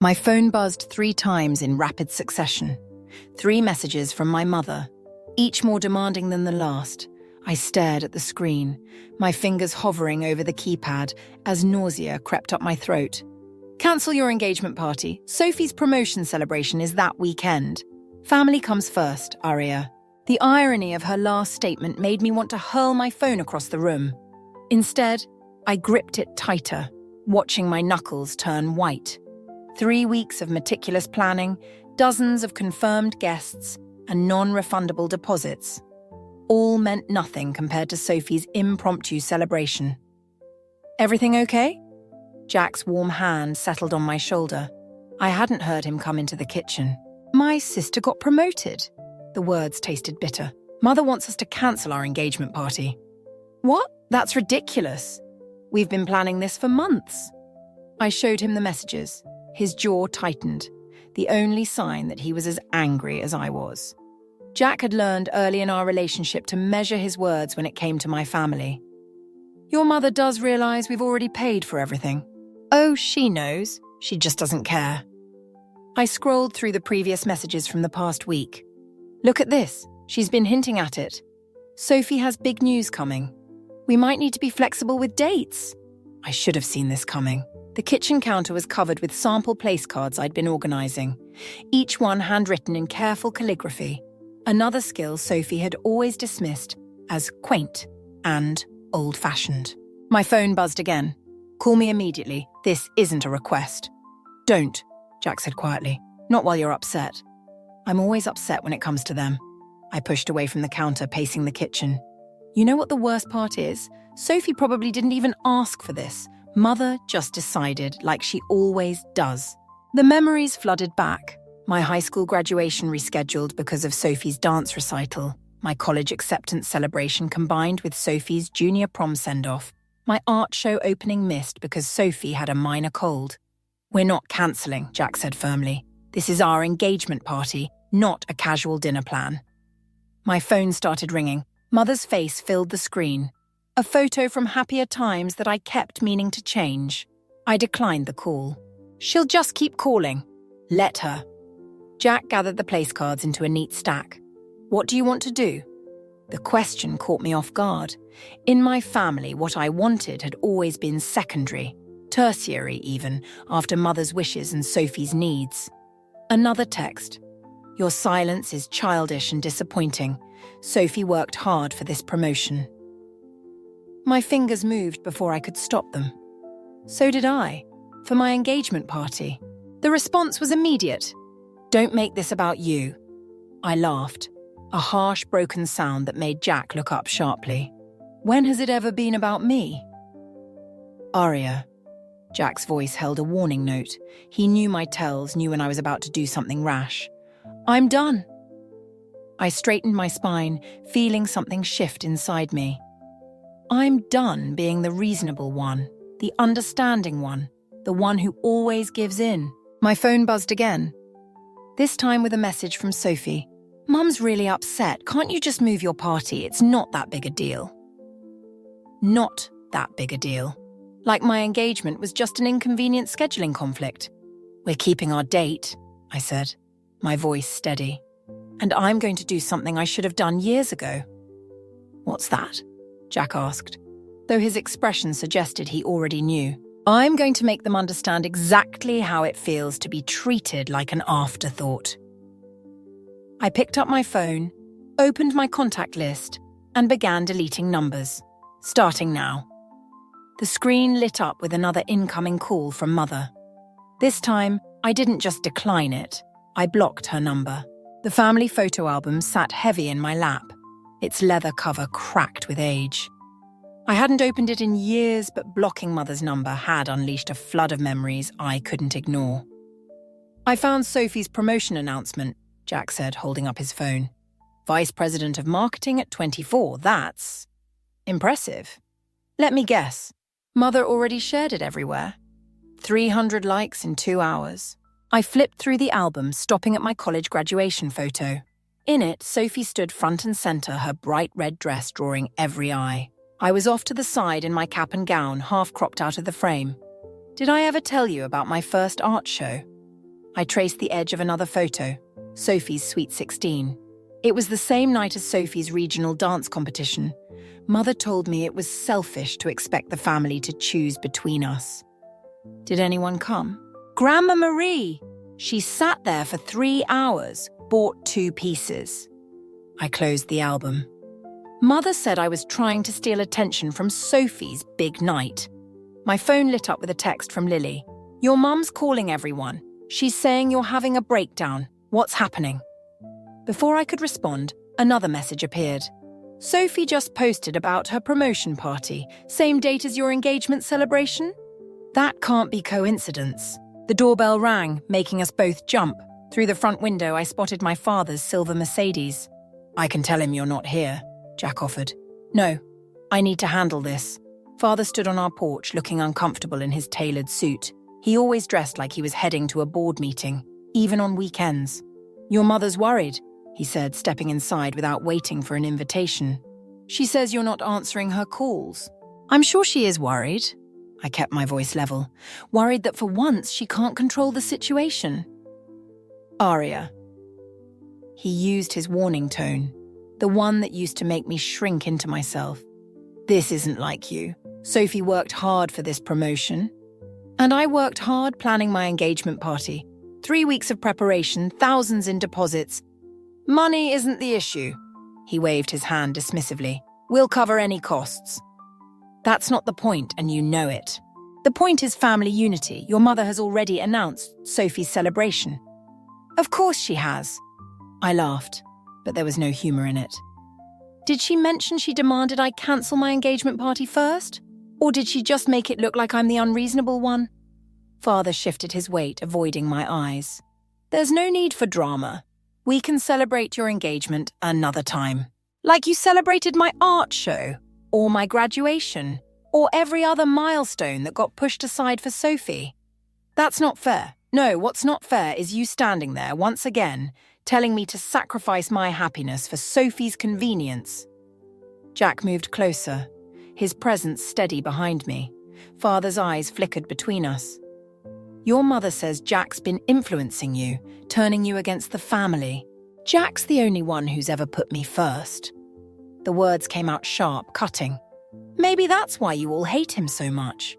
My phone buzzed 3 times in rapid succession. 3 messages from my mother, each more demanding than the last. I stared at the screen, my fingers hovering over the keypad as nausea crept up my throat. Cancel your engagement party. Sophie's promotion celebration is that weekend. Family comes first, Aria. The irony of her last statement made me want to hurl my phone across the room. Instead, I gripped it tighter, watching my knuckles turn white. 3 weeks of meticulous planning, dozens of confirmed guests, and non-refundable deposits. All meant nothing compared to Sophie's impromptu celebration. Everything okay? Jack's warm hand settled on my shoulder. I hadn't heard him come into the kitchen. My sister got promoted. The words tasted bitter. Mother wants us to cancel our engagement party. What? That's ridiculous. We've been planning this for months. I showed him the messages. His jaw tightened, the only sign that he was as angry as I was. Jack had learned early in our relationship to measure his words when it came to my family. Your mother does realize we've already paid for everything. Oh, she knows. She just doesn't care. I scrolled through the previous messages from the past week. Look at this. She's been hinting at it. Sophie has big news coming. We might need to be flexible with dates. I should have seen this coming. The kitchen counter was covered with sample place cards I'd been organising, each one handwritten in careful calligraphy, another skill Sophie had always dismissed as quaint and old-fashioned. My phone buzzed again. Call me immediately. This isn't a request. Don't, Jack said quietly. Not while you're upset. I'm always upset when it comes to them. I pushed away from the counter, pacing the kitchen. You know what the worst part is? Sophie probably didn't even ask for this. Mother just decided, like she always does. The memories flooded back. My high school graduation rescheduled because of Sophie's dance recital, my college acceptance celebration combined with Sophie's junior prom send-off, my art show opening missed because Sophie had a minor cold. We're not cancelling, Jack said firmly. This is our engagement party, not a casual dinner plan. My phone started ringing. Mother's face filled the screen. A photo from happier times that I kept meaning to change. I declined the call. She'll just keep calling. Let her. Jack gathered the place cards into a neat stack. What do you want to do? The question caught me off guard. In my family, what I wanted had always been secondary, tertiary even, after Mother's wishes and Sophie's needs. Another text. Your silence is childish and disappointing. Sophie worked hard for this promotion. My fingers moved before I could stop them. So did I, for my engagement party. The response was immediate. Don't make this about you. I laughed, a harsh, broken sound that made Jack look up sharply. When has it ever been about me? Aria. Jack's voice held a warning note. He knew my tells, knew when I was about to do something rash. I'm done. I straightened my spine, feeling something shift inside me. I'm done being the reasonable one, the understanding one, the one who always gives in. My phone buzzed again, this time with a message from Sophie. Mum's really upset. Can't you just move your party? It's not that big a deal. Not that big a deal. Like my engagement was just an inconvenient scheduling conflict. We're keeping our date, I said, my voice steady. And I'm going to do something I should have done years ago. What's that? Jack asked, though his expression suggested he already knew. I'm going to make them understand exactly how it feels to be treated like an afterthought. I picked up my phone, opened my contact list, and began deleting numbers, starting now. The screen lit up with another incoming call from Mother. This time, I didn't just decline it, I blocked her number. The family photo album sat heavy in my lap, its leather cover cracked with age. I hadn't opened it in years, but blocking Mother's number had unleashed a flood of memories I couldn't ignore. I found Sophie's promotion announcement, Jack said, holding up his phone. Vice President of Marketing at 24, that's impressive. Let me guess. Mother already shared it everywhere. 300 likes in 2 hours. I flipped through the album, stopping at my college graduation photo. In it, Sophie stood front and center, her bright red dress drawing every eye. I was off to the side in my cap and gown, half cropped out of the frame. Did I ever tell you about my first art show? I traced the edge of another photo, Sophie's Sweet 16. It was the same night as Sophie's regional dance competition. Mother told me it was selfish to expect the family to choose between us. Did anyone come? Grandma Marie! She sat there for 3 hours, bought 2 pieces. I closed the album. Mother said I was trying to steal attention from Sophie's big night. My phone lit up with a text from Lily. Your mum's calling everyone. She's saying you're having a breakdown. What's happening? Before I could respond, another message appeared. Sophie just posted about her promotion party, same date as your engagement celebration? That can't be coincidence. The doorbell rang, making us both jump. Through the front window, I spotted my father's silver Mercedes. I can tell him you're not here, Jack offered. No, I need to handle this. Father stood on our porch, looking uncomfortable in his tailored suit. He always dressed like he was heading to a board meeting, even on weekends. Your mother's worried, he said, stepping inside without waiting for an invitation. She says you're not answering her calls. I'm sure she is worried. I kept my voice level, worried that for once she can't control the situation. Aria. He used his warning tone, the one that used to make me shrink into myself. This isn't like you. Sophie worked hard for this promotion. And I worked hard planning my engagement party. 3 weeks of preparation, thousands in deposits. Money isn't the issue. He waved his hand dismissively. We'll cover any costs. That's not the point, and you know it. The point is family unity. Your mother has already announced Sophie's celebration. Of course she has. I laughed, but there was no humor in it. Did she mention she demanded I cancel my engagement party first? Or did she just make it look like I'm the unreasonable one? Father shifted his weight, avoiding my eyes. There's no need for drama. We can celebrate your engagement another time. Like you celebrated my art show, or my graduation, or every other milestone that got pushed aside for Sophie. That's not fair. No, what's not fair is you standing there once again, telling me to sacrifice my happiness for Sophie's convenience. Jack moved closer, his presence steady behind me. Father's eyes flickered between us. Your mother says Jack's been influencing you, turning you against the family. Jack's the only one who's ever put me first. The words came out sharp, cutting. Maybe that's why you all hate him so much.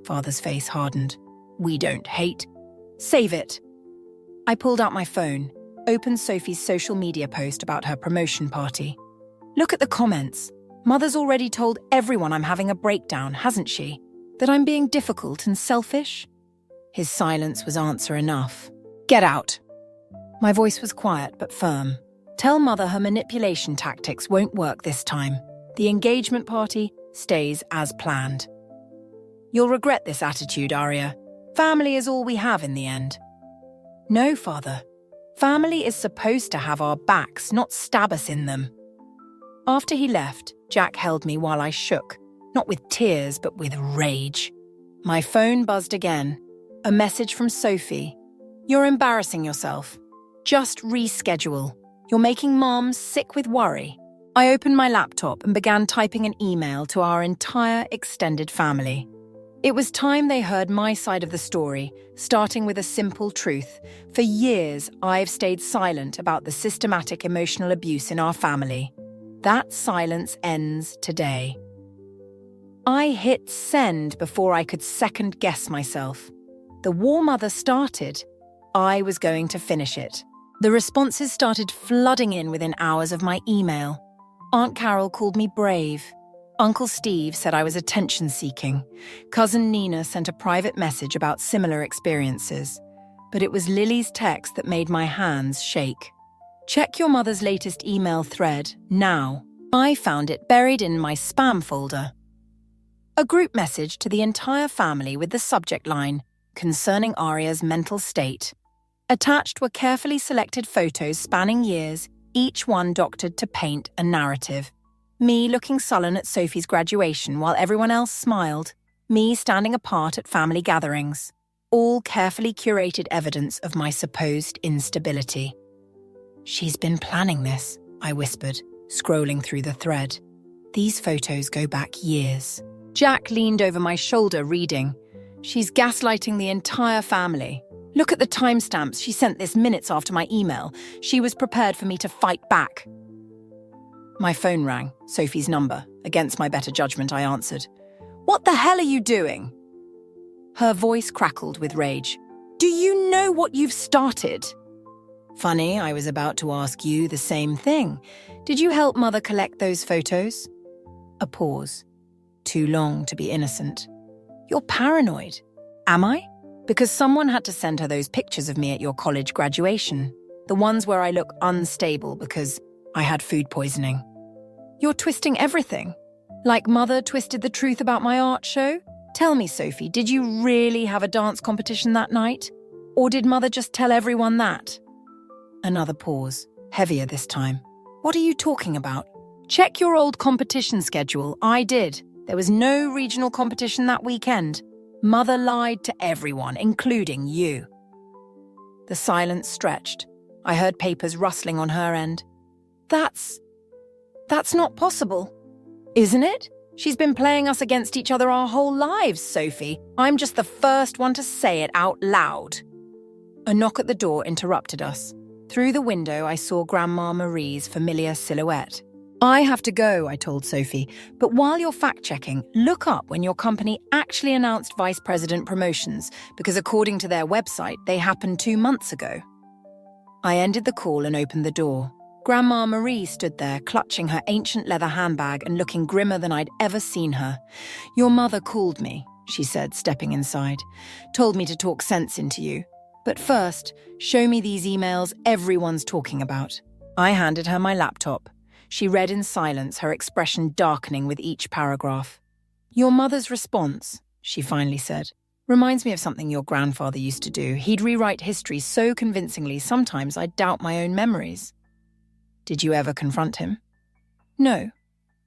Father's face hardened. We don't hate. Save it. I pulled out my phone, opened Sophie's social media post about her promotion party. Look at the comments. Mother's already told everyone I'm having a breakdown, hasn't she? That I'm being difficult and selfish? His silence was answer enough. Get out. My voice was quiet but firm. Tell Mother her manipulation tactics won't work this time. The engagement party stays as planned. You'll regret this attitude, Aria. Family is all we have in the end. No, Father. Family is supposed to have our backs, not stab us in them. After he left, Jack held me while I shook, not with tears but with rage. My phone buzzed again. A message from Sophie. You're embarrassing yourself. Just reschedule. You're making Mom sick with worry. I opened my laptop and began typing an email to our entire extended family. It was time they heard my side of the story, starting with a simple truth. For years, I've stayed silent about the systematic emotional abuse in our family. That silence ends today. I hit send before I could second-guess myself. The war mother started. I was going to finish it. The responses started flooding in within hours of my email. Aunt Carol called me brave. Uncle Steve said I was attention-seeking. Cousin Nina sent a private message about similar experiences. But it was Lily's text that made my hands shake. Check your mother's latest email thread now. I found it buried in my spam folder. A group message to the entire family with the subject line, concerning Aria's mental state. Attached were carefully selected photos spanning years, each one doctored to paint a narrative. Me looking sullen at Sophie's graduation while everyone else smiled. Me standing apart at family gatherings. All carefully curated evidence of my supposed instability. She's been planning this, I whispered, scrolling through the thread. These photos go back years. Jack leaned over my shoulder reading. She's gaslighting the entire family. Look at the timestamps. She sent this minutes after my email. She was prepared for me to fight back. My phone rang, Sophie's number. Against my better judgment, I answered. What the hell are you doing? Her voice crackled with rage. Do you know what you've started? Funny, I was about to ask you the same thing. Did you help Mother collect those photos? A pause. Too long to be innocent. You're paranoid. Am I? Because someone had to send her those pictures of me at your college graduation. The ones where I look unstable because I had food poisoning. You're twisting everything. Like Mother twisted the truth about my art show? Tell me, Sophie, did you really have a dance competition that night? Or did Mother just tell everyone that? Another pause, heavier this time. What are you talking about? Check your old competition schedule. I did. There was no regional competition that weekend. Mother lied to everyone, including you. The silence stretched. I heard papers rustling on her end. That's not possible. Isn't it? She's been playing us against each other our whole lives, Sophie. I'm just the first one to say it out loud. A knock at the door interrupted us. Through the window, I saw Grandma Marie's familiar silhouette. I have to go, I told Sophie, but while you're fact-checking, look up when your company actually announced vice president promotions, because according to their website, they happened 2 months ago. I ended the call and opened the door. Grandma Marie stood there, clutching her ancient leather handbag and looking grimmer than I'd ever seen her. Your mother called me, she said, stepping inside. Told me to talk sense into you. But first, show me these emails everyone's talking about. I handed her my laptop. She read in silence, her expression darkening with each paragraph. Your mother's response, she finally said, reminds me of something your grandfather used to do. He'd rewrite history so convincingly, sometimes I'd doubt my own memories. Did you ever confront him? No.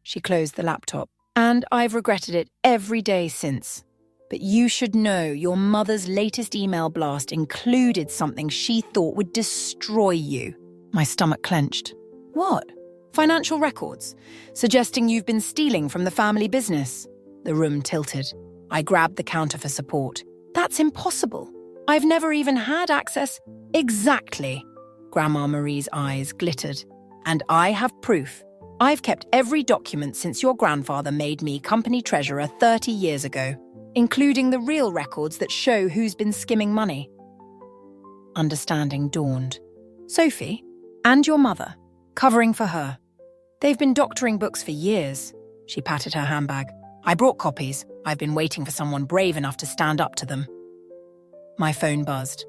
She closed the laptop. And I've regretted it every day since. But you should know your mother's latest email blast included something she thought would destroy you. My stomach clenched. What? Financial records, suggesting you've been stealing from the family business. The room tilted. I grabbed the counter for support. That's impossible. I've never even had access. Exactly. Grandma Marie's eyes glittered. And I have proof. I've kept every document since your grandfather made me company treasurer 30 years ago, including the real records that show who's been skimming money. Understanding dawned. Sophie, and your mother, covering for her. They've been doctoring books for years. She patted her handbag. I brought copies. I've been waiting for someone brave enough to stand up to them. My phone buzzed.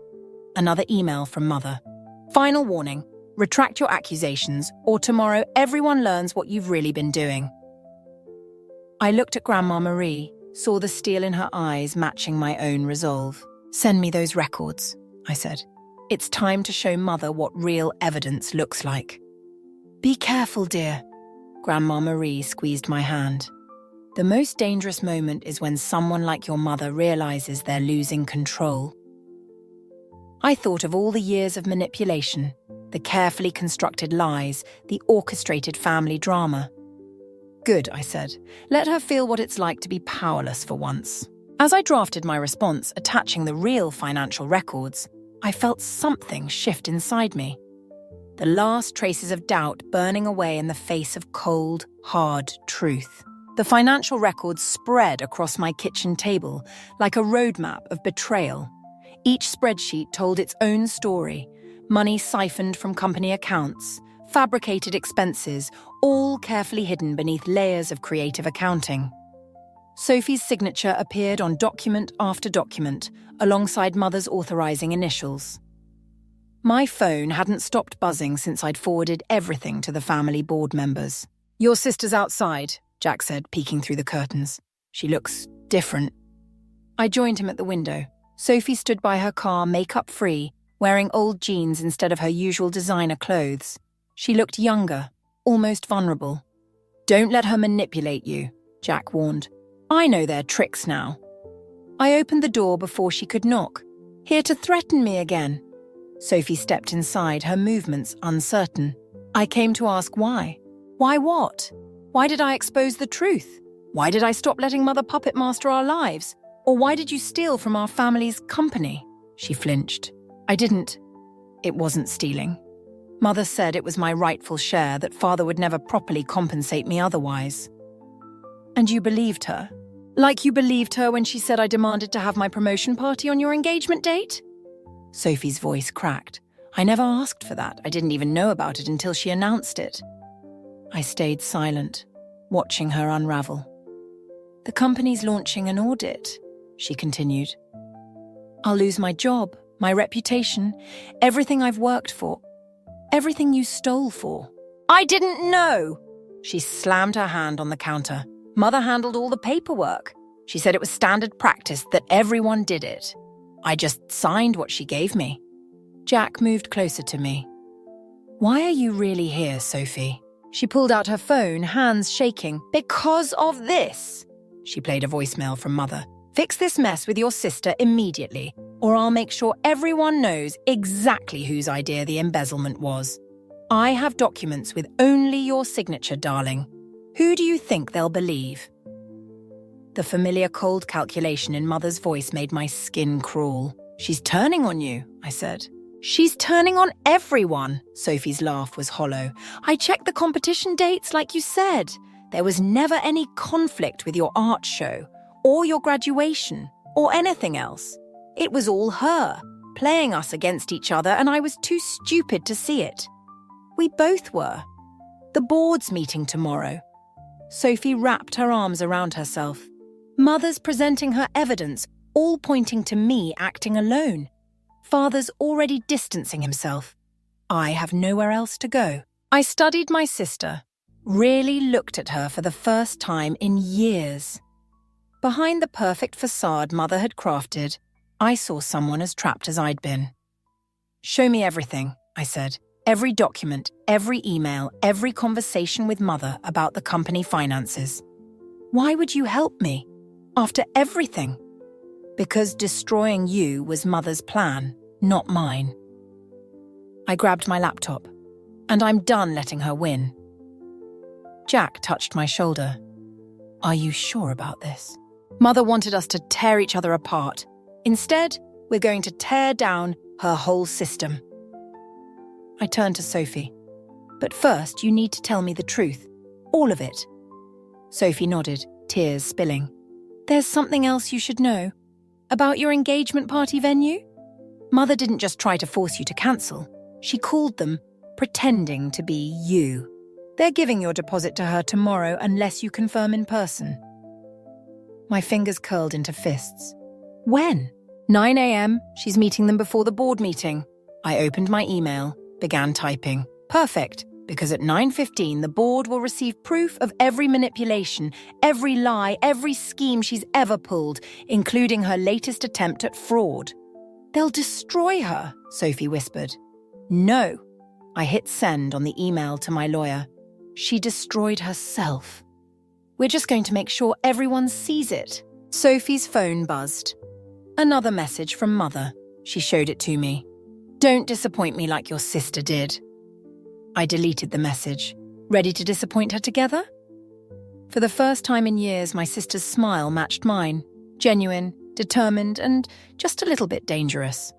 Another email from Mother. Final warning. Retract your accusations, or tomorrow everyone learns what you've really been doing. I looked at Grandma Marie, saw the steel in her eyes matching my own resolve. Send me those records, I said. It's time to show Mother what real evidence looks like. Be careful, dear. Grandma Marie squeezed my hand. The most dangerous moment is when someone like your mother realizes they're losing control. I thought of all the years of manipulation, the carefully constructed lies, the orchestrated family drama. Good, I said. Let her feel what it's like to be powerless for once. As I drafted my response, attaching the real financial records, I felt something shift inside me. The last traces of doubt burning away in the face of cold, hard truth. The financial records spread across my kitchen table like a roadmap of betrayal. Each spreadsheet told its own story. Money siphoned from company accounts, fabricated expenses, all carefully hidden beneath layers of creative accounting. Sophie's signature appeared on document after document, alongside Mother's authorizing initials. My phone hadn't stopped buzzing since I'd forwarded everything to the family board members. Your sister's outside, Jack said, peeking through the curtains. She looks different. I joined him at the window. Sophie stood by her car, makeup-free, wearing old jeans instead of her usual designer clothes. She looked younger, almost vulnerable. Don't let her manipulate you, Jack warned. I know their tricks now. I opened the door before she could knock. Here to threaten me again. Sophie stepped inside, her movements uncertain. I came to ask why. Why what? Why did I expose the truth? Why did I stop letting Mother puppet master our lives? Or why did you steal from our family's company? She flinched. I didn't. It wasn't stealing. Mother said it was my rightful share, that father would never properly compensate me otherwise. And you believed her? Like you believed her when she said I demanded to have my promotion party on your engagement date? Sophie's voice cracked. I never asked for that. I didn't even know about it until she announced it. I stayed silent, watching her unravel. The company's launching an audit, she continued. I'll lose my job, my reputation, everything I've worked for, everything you stole for. I didn't know! She slammed her hand on the counter. Mother handled all the paperwork. She said it was standard practice that everyone did it. I just signed what she gave me. Jack moved closer to me. Why are you really here, Sophie? She pulled out her phone, hands shaking. Because of this. She played a voicemail from Mother. Fix this mess with your sister immediately, or I'll make sure everyone knows exactly whose idea the embezzlement was. I have documents with only your signature, darling. Who do you think they'll believe? The familiar cold calculation in Mother's voice made my skin crawl. She's turning on you, I said. She's turning on everyone. Sophie's laugh was hollow. I checked the competition dates like you said. There was never any conflict with your art show, or your graduation, or anything else. It was all her, playing us against each other, and I was too stupid to see it. We both were. The board's meeting tomorrow. Sophie wrapped her arms around herself. Mother's presenting her evidence, all pointing to me acting alone. Father's already distancing himself. I have nowhere else to go. I studied my sister, really looked at her for the first time in years. Behind the perfect facade Mother had crafted, I saw someone as trapped as I'd been. Show me everything, I said. Every document, every email, every conversation with Mother about the company finances. Why would you help me? After everything? Because destroying you was Mother's plan, not mine. I grabbed my laptop, and I'm done letting her win. Jack touched my shoulder. Are you sure about this? Mother wanted us to tear each other apart. Instead, we're going to tear down her whole system. I turned to Sophie. But first, you need to tell me the truth. All of it. Sophie nodded, tears spilling. There's something else you should know. About your engagement party venue? Mother didn't just try to force you to cancel. She called them pretending to be you. They're giving your deposit to her tomorrow unless you confirm in person. My fingers curled into fists. When? 9 a.m. She's meeting them before the board meeting. I opened my email, began typing. Perfect, because at 9:15 the board will receive proof of every manipulation, every lie, every scheme she's ever pulled, including her latest attempt at fraud. They'll destroy her, Sophie whispered. No. I hit send on the email to my lawyer. She destroyed herself. We're just going to make sure everyone sees it. Sophie's phone buzzed. Another message from Mother. She showed it to me. Don't disappoint me like your sister did. I deleted the message. Ready to disappoint her together? For the first time in years, my sister's smile matched mine. Genuine, determined, and just a little bit dangerous.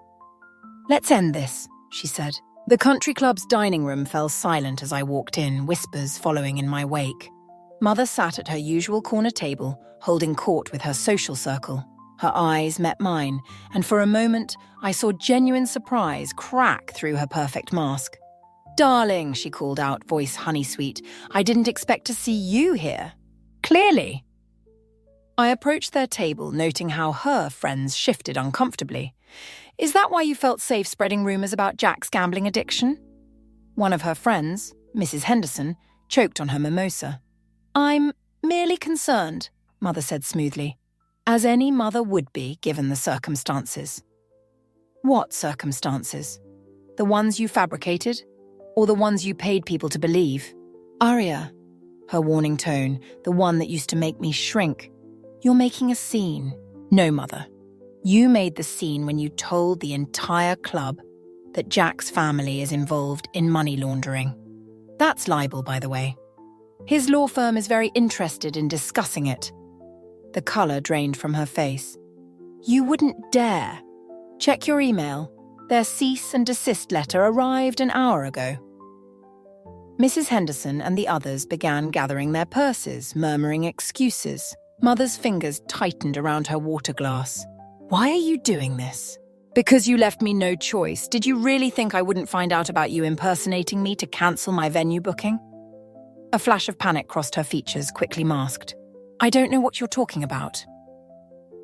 Let's end this, she said. The country club's dining room fell silent as I walked in, whispers following in my wake. Mother sat at her usual corner table, holding court with her social circle. Her eyes met mine, and for a moment, I saw genuine surprise crack through her perfect mask. Darling, she called out, voice honey-sweet, I didn't expect to see you here. Clearly. I approached their table, noting how her friends shifted uncomfortably. Is that why you felt safe spreading rumors about Jack's gambling addiction? One of her friends, Mrs. Henderson, choked on her mimosa. I'm merely concerned, Mother said smoothly, as any mother would be given the circumstances. What circumstances? The ones you fabricated? Or the ones you paid people to believe? Aria, her warning tone, the one that used to make me shrink. You're making a scene. No, Mother. You made the scene when you told the entire club that Jack's family is involved in money laundering. That's libel, by the way. His law firm is very interested in discussing it. The colour drained from her face. You wouldn't dare. Check your email. Their cease and desist letter arrived an hour ago. Mrs. Henderson and the others began gathering their purses, murmuring excuses. Mother's fingers tightened around her water glass. Why are you doing this? Because you left me no choice. Did you really think I wouldn't find out about you impersonating me to cancel my venue booking? A flash of panic crossed her features, quickly masked. I don't know what you're talking about.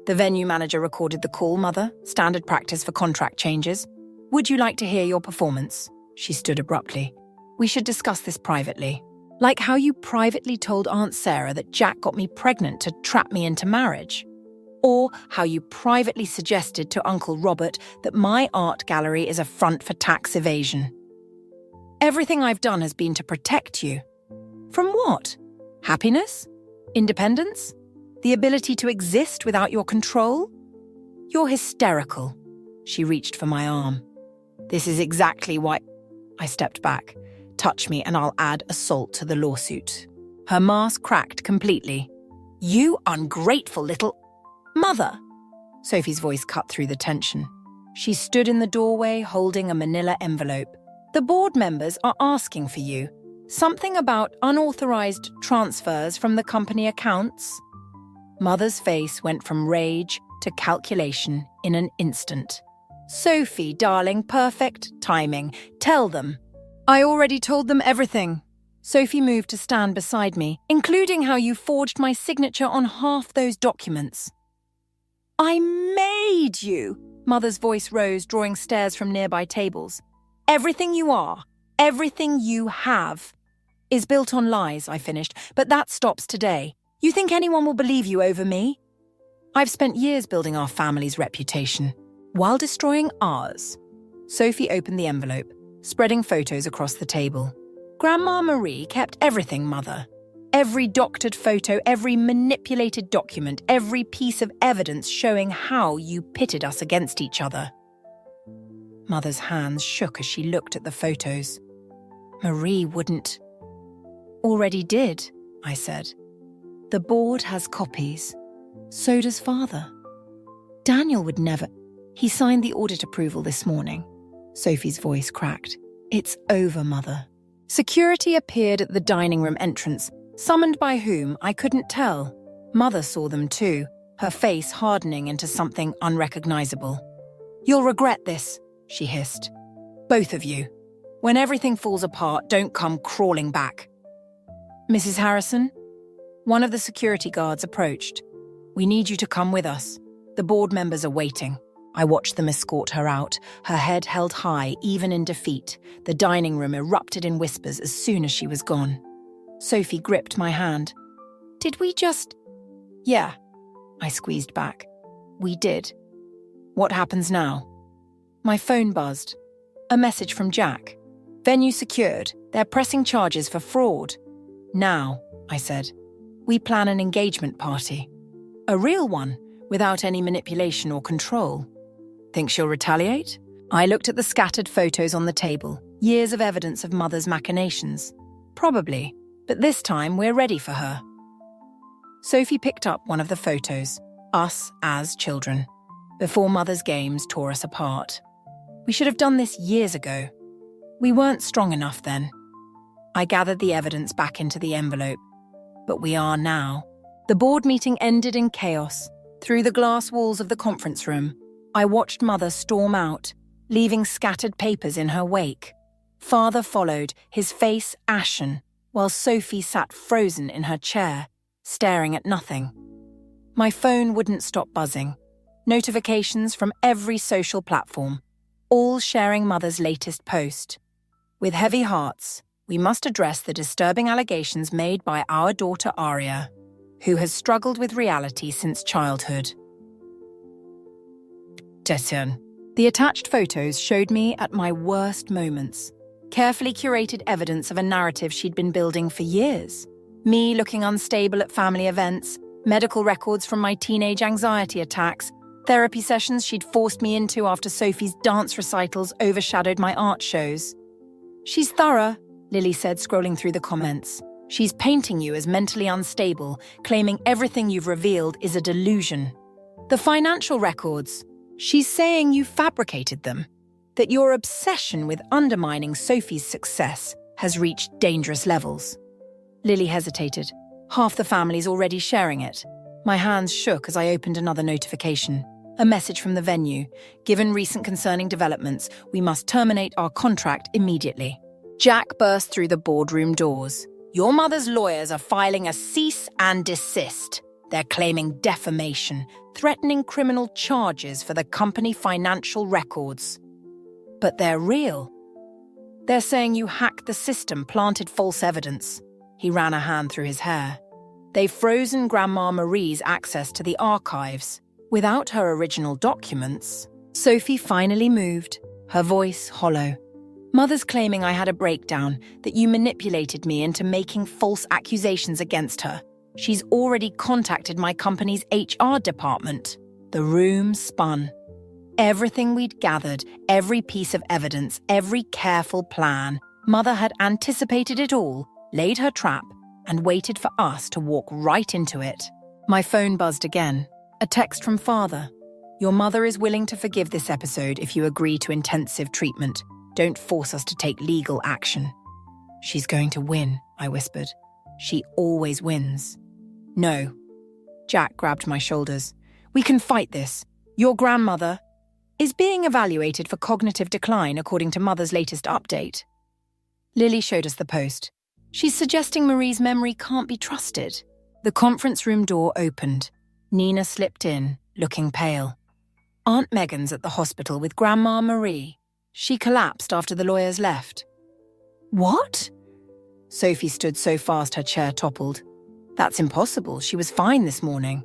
The venue manager recorded the call, Mother. Standard practice for contract changes. Would you like to hear your performance? She stood abruptly. We should discuss this privately. Like how you privately told Aunt Sarah that Jack got me pregnant to trap me into marriage. Or how you privately suggested to Uncle Robert that my art gallery is a front for tax evasion. Everything I've done has been to protect you. From what? Happiness? Independence? The ability to exist without your control? You're hysterical. She reached for my arm. This is exactly why... I stepped back. Touch me and I'll add assault to the lawsuit. Her mask cracked completely. You ungrateful little... Mother! Sophie's voice cut through the tension. She stood in the doorway holding a manila envelope. The board members are asking for you. Something about unauthorized transfers from the company accounts. Mother's face went from rage to calculation in an instant. Sophie, darling, perfect timing. Tell them. I already told them everything. Sophie moved to stand beside me, including how you forged my signature on half those documents. I made you! Mother's voice rose, drawing stares from nearby tables. Everything you are, everything you have, is built on lies, I finished, but that stops today. You think anyone will believe you over me? I've spent years building our family's reputation, while destroying ours. Sophie opened the envelope, spreading photos across the table. Grandma Marie kept everything, Mother. Every doctored photo, every manipulated document, every piece of evidence showing how you pitted us against each other. Mother's hands shook as she looked at the photos. Marie wouldn't... Already did, I said. The board has copies. So does Father. Daniel would never... He signed the audit approval this morning. Sophie's voice cracked. It's over, Mother. Security appeared at the dining room entrance. Summoned by whom, I couldn't tell. Mother saw them too, her face hardening into something unrecognizable. You'll regret this, she hissed. Both of you. When everything falls apart, don't come crawling back. Mrs. Harrison? One of the security guards approached. We need you to come with us. The board members are waiting. I watched them escort her out, her head held high, even in defeat. The dining room erupted in whispers as soon as she was gone. Sophie gripped my hand. Did we just... Yeah, I squeezed back. We did. What happens now? My phone buzzed. A message from Jack. Venue secured. They're pressing charges for fraud. Now, I said, we plan an engagement party. A real one, without any manipulation or control. Think she'll retaliate? I looked at the scattered photos on the table, years of evidence of Mother's machinations. Probably. But this time, we're ready for her. Sophie picked up one of the photos, us as children, before Mother's games tore us apart. We should have done this years ago. We weren't strong enough then. I gathered the evidence back into the envelope. But we are now. The board meeting ended in chaos. Through the glass walls of the conference room, I watched Mother storm out, leaving scattered papers in her wake. Father followed, his face ashen, while Sophie sat frozen in her chair, staring at nothing. My phone wouldn't stop buzzing. Notifications from every social platform, all sharing Mother's latest post. With heavy hearts, we must address the disturbing allegations made by our daughter Aria, who has struggled with reality since childhood. The attached photos showed me at my worst moments. Carefully curated evidence of a narrative she'd been building for years. Me looking unstable at family events, medical records from my teenage anxiety attacks, therapy sessions she'd forced me into after Sophie's dance recitals overshadowed my art shows. She's thorough, Lily said, scrolling through the comments. She's painting you as mentally unstable, claiming everything you've revealed is a delusion. The financial records, She's saying you fabricated them, that your obsession with undermining Sophie's success has reached dangerous levels. Lily hesitated. Half the family's already sharing it. My hands shook as I opened another notification. A message from the venue. Given recent concerning developments, we must terminate our contract immediately. Jack burst through the boardroom doors. Your mother's lawyers are filing a cease and desist. They're claiming defamation, threatening criminal charges for the company financial records. But they're real. They're saying you hacked the system, planted false evidence. He ran a hand through his hair. They've frozen Grandma Marie's access to the archives. Without her original documents, Sophie finally moved, her voice hollow. Mother's claiming I had a breakdown, that you manipulated me into making false accusations against her. She's already contacted my company's HR department. The room spun. Everything we'd gathered, every piece of evidence, every careful plan, Mother had anticipated it all, laid her trap, and waited for us to walk right into it. My phone buzzed again. A text from Father. Your mother is willing to forgive this episode if you agree to intensive treatment. Don't force us to take legal action. She's going to win, I whispered. She always wins. No. Jack grabbed my shoulders. We can fight this. Your grandmother is being evaluated for cognitive decline according to Mother's latest update. Lily showed us the post. She's suggesting Marie's memory can't be trusted. The conference room door opened. Nina slipped in, looking pale. Aunt Megan's at the hospital with Grandma Marie. She collapsed after the lawyers left. What? Sophie stood so fast her chair toppled. That's impossible. She was fine this morning.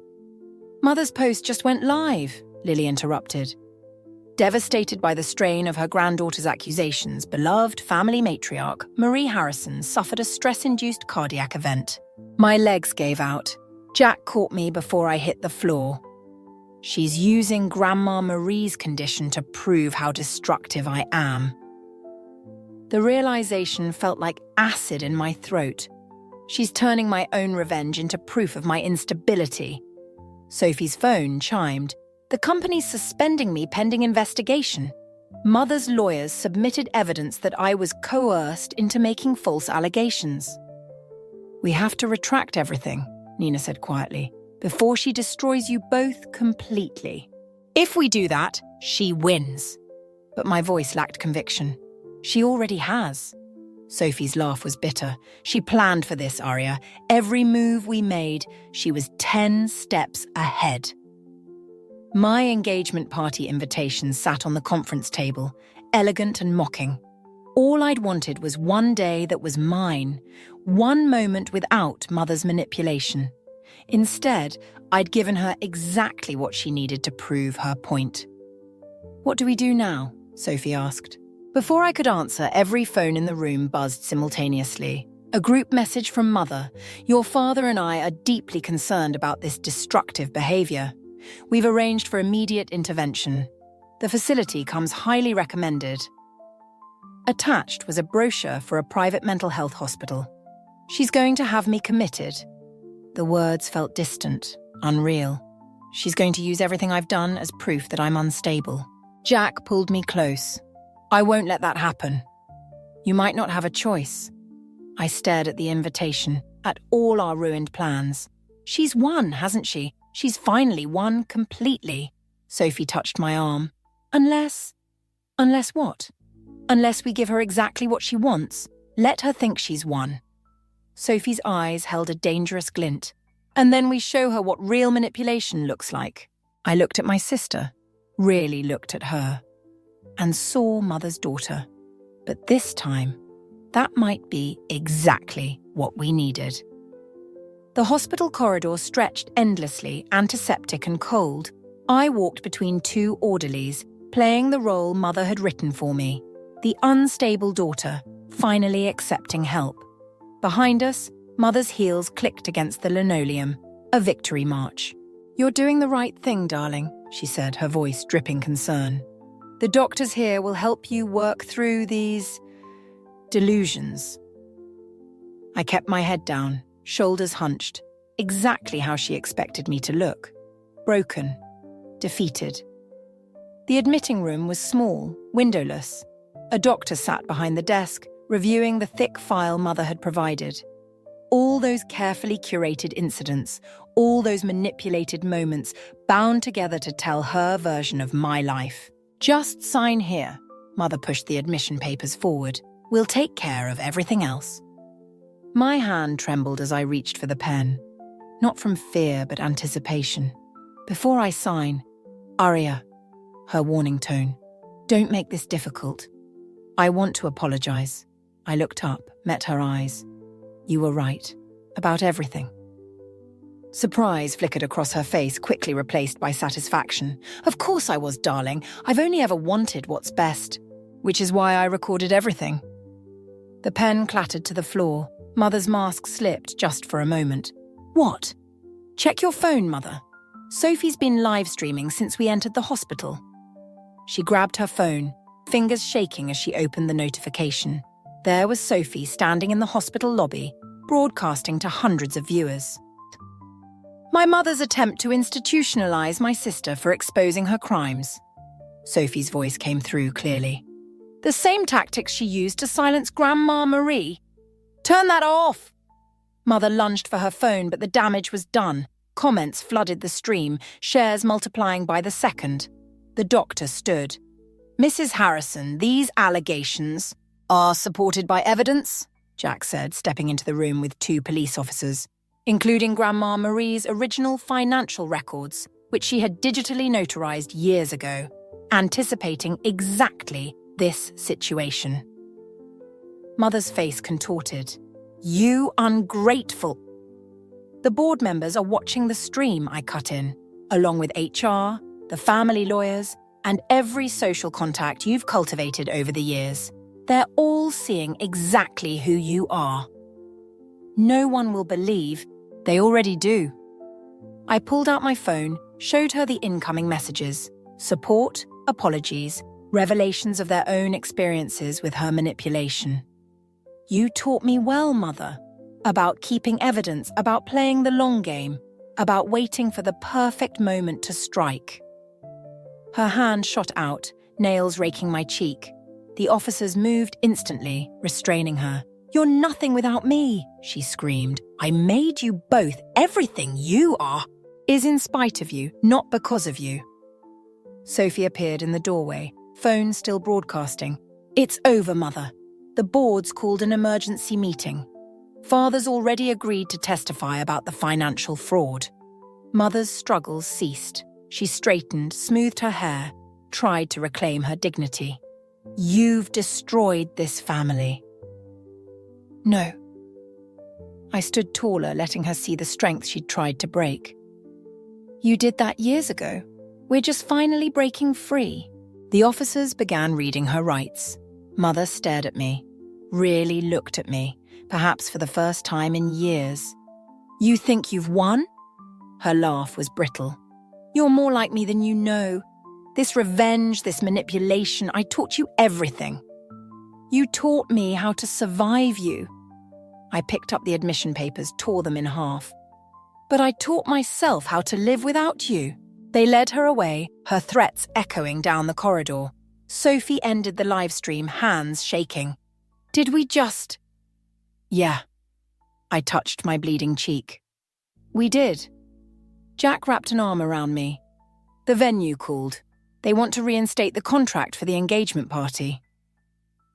Mother's post just went live, Lily interrupted. Devastated by the strain of her granddaughter's accusations, beloved family matriarch Marie Harrison suffered a stress-induced cardiac event. My legs gave out. Jack caught me before I hit the floor. She's using Grandma Marie's condition to prove how destructive I am. The realization felt like acid in my throat. She's turning my own revenge into proof of my instability. Sophie's phone chimed. The company's suspending me pending investigation. Mother's lawyers submitted evidence that I was coerced into making false allegations. We have to retract everything, Nina said quietly, before she destroys you both completely. If we do that, she wins. But my voice lacked conviction. She already has. Sophie's laugh was bitter. She planned for this, Arya. Every move we made, she was 10 steps ahead. My engagement party invitations sat on the conference table, elegant and mocking. All I'd wanted was one day that was mine, one moment without Mother's manipulation. Instead, I'd given her exactly what she needed to prove her point. What do we do now? Sophie asked. Before I could answer, every phone in the room buzzed simultaneously. A group message from Mother. Your father and I are deeply concerned about this destructive behavior. We've arranged for immediate intervention. The facility comes highly recommended. Attached was a brochure for a private mental health hospital. She's going to have me committed. The words felt distant, unreal. She's going to use everything I've done as proof that I'm unstable. Jack pulled me close. I won't let that happen. You might not have a choice. I stared at the invitation, at all our ruined plans. She's won, hasn't she? She's finally won completely. Sophie touched my arm. Unless what? Unless we give her exactly what she wants. Let her think she's won. Sophie's eyes held a dangerous glint. And then we show her what real manipulation looks like. I looked at my sister, really looked at her, and saw Mother's daughter. But this time, that might be exactly what we needed. The hospital corridor stretched endlessly, antiseptic and cold. I walked between two orderlies, playing the role Mother had written for me, the unstable daughter, finally accepting help. Behind us, Mother's heels clicked against the linoleum, a victory march. You're doing the right thing, darling, she said, her voice dripping concern. The doctors here will help you work through these delusions. I kept my head down, shoulders hunched, exactly how she expected me to look. Broken, defeated. The admitting room was small, windowless. A doctor sat behind the desk, reviewing the thick file Mother had provided. All those carefully curated incidents, all those manipulated moments, bound together to tell her version of my life. "Just sign here." Mother pushed the admission papers forward. "We'll take care of everything else." My hand trembled as I reached for the pen. Not from fear, but anticipation. "Before I sign, Arya," her warning tone, "don't make this difficult. I want to apologize." I looked up, met her eyes. "You were right. About everything." Surprise flickered across her face, quickly replaced by satisfaction. "Of course I was, darling. I've only ever wanted what's best. Which is why I recorded everything." The pen clattered to the floor. Mother's mask slipped just for a moment. "What?" "Check your phone, Mother. Sophie's been live streaming since we entered the hospital." She grabbed her phone, fingers shaking as she opened the notification. There was Sophie standing in the hospital lobby, broadcasting to hundreds of viewers. "My mother's attempt to institutionalize my sister for exposing her crimes." Sophie's voice came through clearly. "The same tactics she used to silence Grandma Marie. Turn that off!" Mother lunged for her phone, but the damage was done. Comments flooded the stream, shares multiplying by the second. The doctor stood. "Mrs. Harrison, these allegations are supported by evidence," Jack said, stepping into the room with 2 police officers, "including Grandma Marie's original financial records, which she had digitally notarized years ago, anticipating exactly this situation." Mother's face contorted. "You ungrateful." "The board members are watching the stream," I cut in, "along with HR, the family lawyers, and every social contact you've cultivated over the years. They're all seeing exactly who you are." "No one will believe. They already do." I pulled out my phone, showed her the incoming messages. Support, apologies, revelations of their own experiences with her manipulation. "You taught me well, Mother. About keeping evidence, about playing the long game, about waiting for the perfect moment to strike." Her hand shot out, nails raking my cheek. The officers moved instantly, restraining her. "You're nothing without me," she screamed. "I made you both. Everything you are is in spite of you, not because of you." Sophie appeared in the doorway, phone still broadcasting. "It's over, Mother. The board's called an emergency meeting. Father's already agreed to testify about the financial fraud." Mother's struggles ceased. She straightened, smoothed her hair, tried to reclaim her dignity. "You've destroyed this family." "No." I stood taller, letting her see the strength she'd tried to break. "You did that years ago. We're just finally breaking free." The officers began reading her rights. Mother stared at me, really looked at me, perhaps for the first time in years. "You think you've won?" Her laugh was brittle. "You're more like me than you know. This revenge, this manipulation, I taught you everything. You taught me how to survive you." I picked up the admission papers, tore them in half. "But I taught myself how to live without you." They led her away, her threats echoing down the corridor. Sophie ended the live stream, hands shaking. "Did we just—" "Yeah." I touched my bleeding cheek. "We did." Jack wrapped an arm around me. "The venue called. They want to reinstate the contract for the engagement party."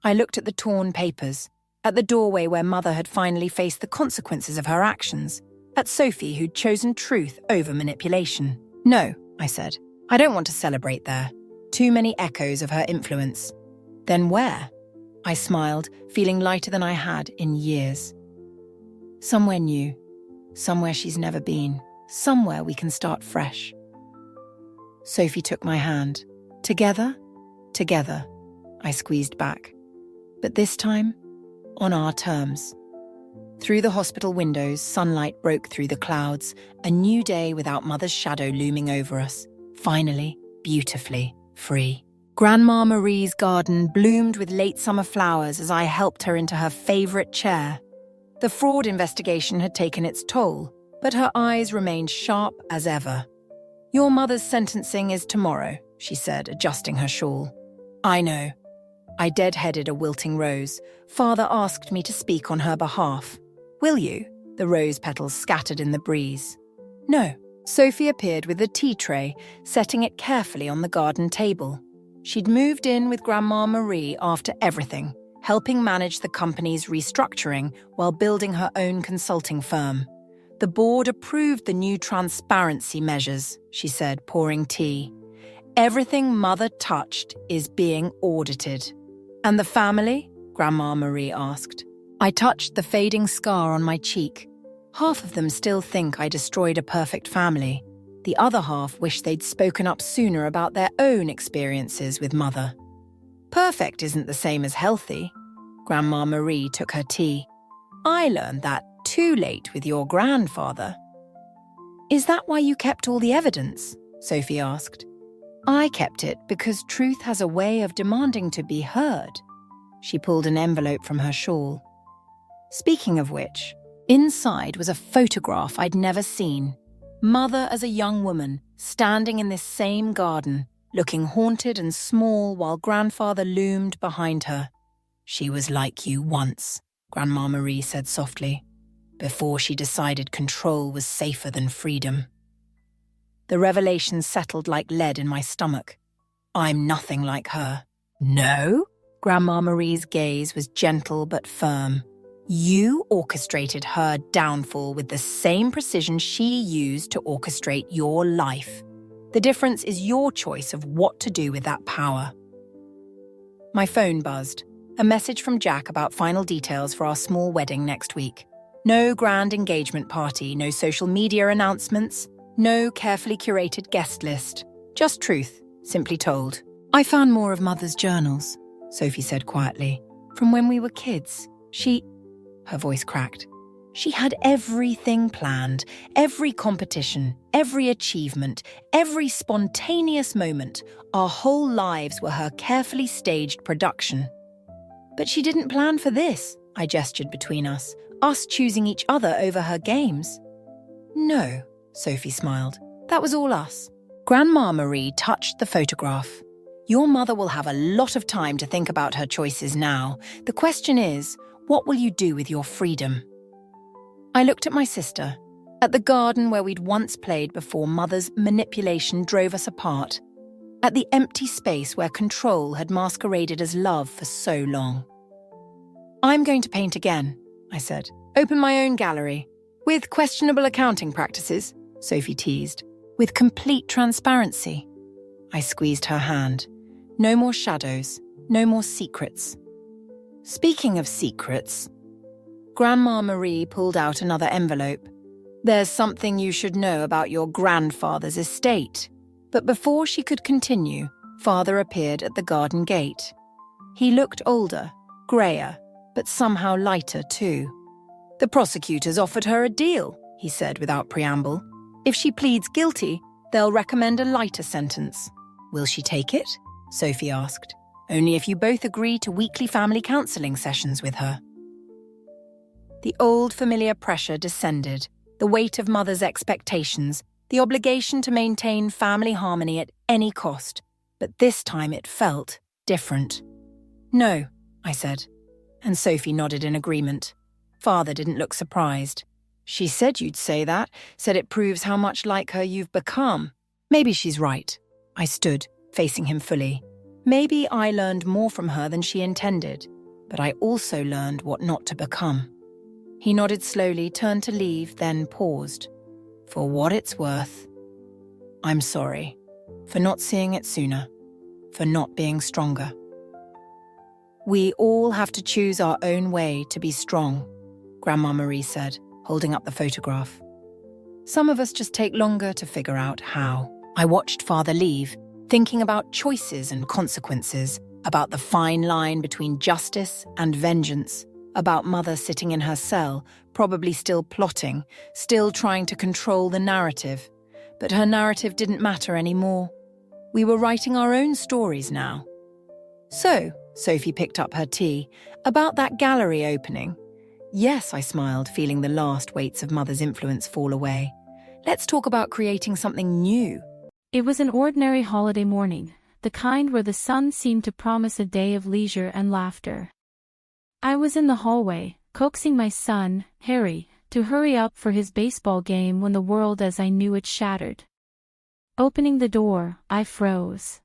I looked at the torn papers, at the doorway where Mother had finally faced the consequences of her actions, at Sophie who'd chosen truth over manipulation. "No," I said. "I don't want to celebrate there. Too many echoes of her influence." "Then where?" I smiled, feeling lighter than I had in years. "Somewhere new. Somewhere she's never been. Somewhere we can start fresh." Sophie took my hand. "Together? Together," I squeezed back. "But this time, on our terms." Through the hospital windows, sunlight broke through the clouds, a new day without Mother's shadow looming over us. Finally, beautifully, free. Grandma Marie's garden bloomed with late summer flowers as I helped her into her favorite chair. The fraud investigation had taken its toll, but her eyes remained sharp as ever. "Your mother's sentencing is tomorrow," she said, adjusting her shawl. I know. I deadheaded a wilting rose. Father asked me to speak on her behalf. Will you? The rose petals scattered in the breeze. No. Sophie appeared with a tea tray, setting it carefully on the garden table. She'd moved in with Grandma Marie after everything, helping manage the company's restructuring while building her own consulting firm. The board approved the new transparency measures, she said, pouring tea. Everything Mother touched is being audited. And the family? Grandma Marie asked. I touched the fading scar on my cheek. Half of them still think I destroyed a perfect family. The other half wish they'd spoken up sooner about their own experiences with Mother. Perfect isn't the same as healthy. Grandma Marie took her tea. I learned that too late with your grandfather. Is that why you kept all the evidence? Sophie asked. I kept it because truth has a way of demanding to be heard. She pulled an envelope from her shawl. Speaking of which, inside was a photograph I'd never seen. Mother as a young woman, standing in this same garden, looking haunted and small while grandfather loomed behind her. She was like you once, Grandma Marie said softly, before she decided control was safer than freedom. The revelation settled like lead in my stomach. I'm nothing like her. No? Grandma Marie's gaze was gentle but firm. You orchestrated her downfall with the same precision she used to orchestrate your life. The difference is your choice of what to do with that power. My phone buzzed. A message from Jack about final details for our small wedding next week. No grand engagement party, no social media announcements, no carefully curated guest list. Just truth, simply told. I found more of Mother's journals, Sophie said quietly. From when we were kids. Her voice cracked. She had everything planned, every competition, every achievement, every spontaneous moment. Our whole lives were her carefully staged production. But she didn't plan for this, I gestured between us choosing each other over her games. No, Sophie smiled. That was all us. Grandma Marie touched the photograph. Your mother will have a lot of time to think about her choices now. The question is, what will you do with your freedom? I looked at my sister, at the garden where we'd once played before Mother's manipulation drove us apart, at the empty space where control had masqueraded as love for so long. I'm going to paint again, I said. Open my own gallery. With questionable accounting practices, Sophie teased. With complete transparency. I squeezed her hand. No more shadows, no more secrets. Speaking of secrets, Grandma Marie pulled out another envelope. There's something you should know about your grandfather's estate. But before she could continue, Father appeared at the garden gate. He looked older, greyer, but somehow lighter too. The prosecutors offered her a deal, he said without preamble. If she pleads guilty, they'll recommend a lighter sentence. Will she take it? Sophie asked. Only if you both agree to weekly family counselling sessions with her. The old familiar pressure descended, the weight of Mother's expectations, the obligation to maintain family harmony at any cost. But this time it felt different. No, I said, and Sophie nodded in agreement. Father didn't look surprised. She said you'd say that, said it proves how much like her you've become. Maybe she's right. I stood, facing him fully. Maybe I learned more from her than she intended, but I also learned what not to become. He nodded slowly, turned to leave, then paused. For what it's worth, I'm sorry. For not seeing it sooner. For not being stronger. We all have to choose our own way to be strong, Grandma Marie said, holding up the photograph. Some of us just take longer to figure out how. I watched Father leave, thinking about choices and consequences, about the fine line between justice and vengeance, about Mother sitting in her cell, probably still plotting, still trying to control the narrative. But her narrative didn't matter anymore. We were writing our own stories now. So, Sophie picked up her tea, about that gallery opening. Yes, I smiled, feeling the last weights of Mother's influence fall away. Let's talk about creating something new. It was an ordinary holiday morning, the kind where the sun seemed to promise a day of leisure and laughter. I was in the hallway, coaxing my son, Harry, to hurry up for his baseball game when the world as I knew it shattered. Opening the door, I froze.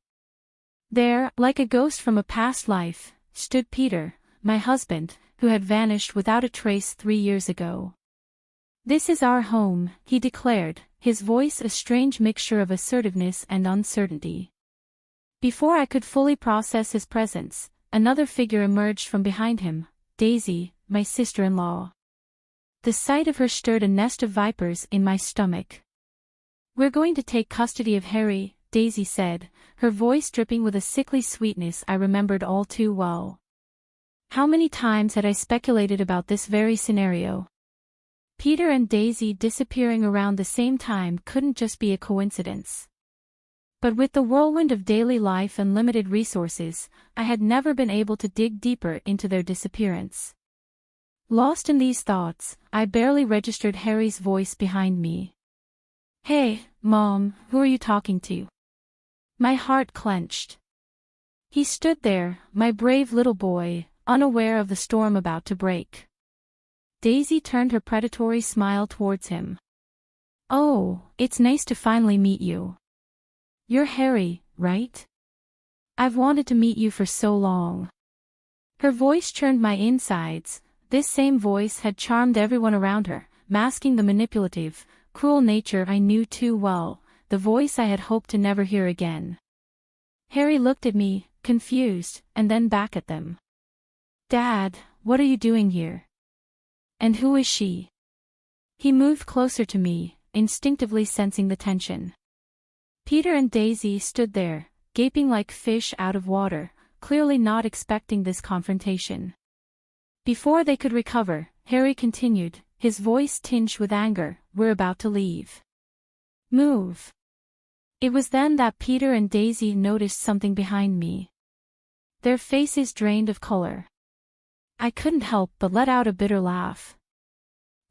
There, like a ghost from a past life, stood Peter, my husband, who had vanished without a trace 3 years ago. "This is our home," he declared, his voice a strange mixture of assertiveness and uncertainty. Before I could fully process his presence, another figure emerged from behind him, Daisy, my sister-in-law. The sight of her stirred a nest of vipers in my stomach. "We're going to take custody of Harry," Daisy said, her voice dripping with a sickly sweetness I remembered all too well. How many times had I speculated about this very scenario? Peter and Daisy disappearing around the same time couldn't just be a coincidence. But with the whirlwind of daily life and limited resources, I had never been able to dig deeper into their disappearance. Lost in these thoughts, I barely registered Harry's voice behind me. "Hey, Mom, who are you talking to?" My heart clenched. He stood there, my brave little boy, unaware of the storm about to break. Daisy turned her predatory smile towards him. "Oh, it's nice to finally meet you. You're Harry, right? I've wanted to meet you for so long." Her voice churned my insides. This same voice had charmed everyone around her, masking the manipulative, cruel nature I knew too well, the voice I had hoped to never hear again. Harry looked at me, confused, and then back at them. "Dad, what are you doing here? And who is she?" He moved closer to me, instinctively sensing the tension. Peter and Daisy stood there, gaping like fish out of water, clearly not expecting this confrontation. Before they could recover, Harry continued, his voice tinged with anger, "We're about to leave. Move." It was then that Peter and Daisy noticed something behind me. Their faces drained of color. I couldn't help but let out a bitter laugh.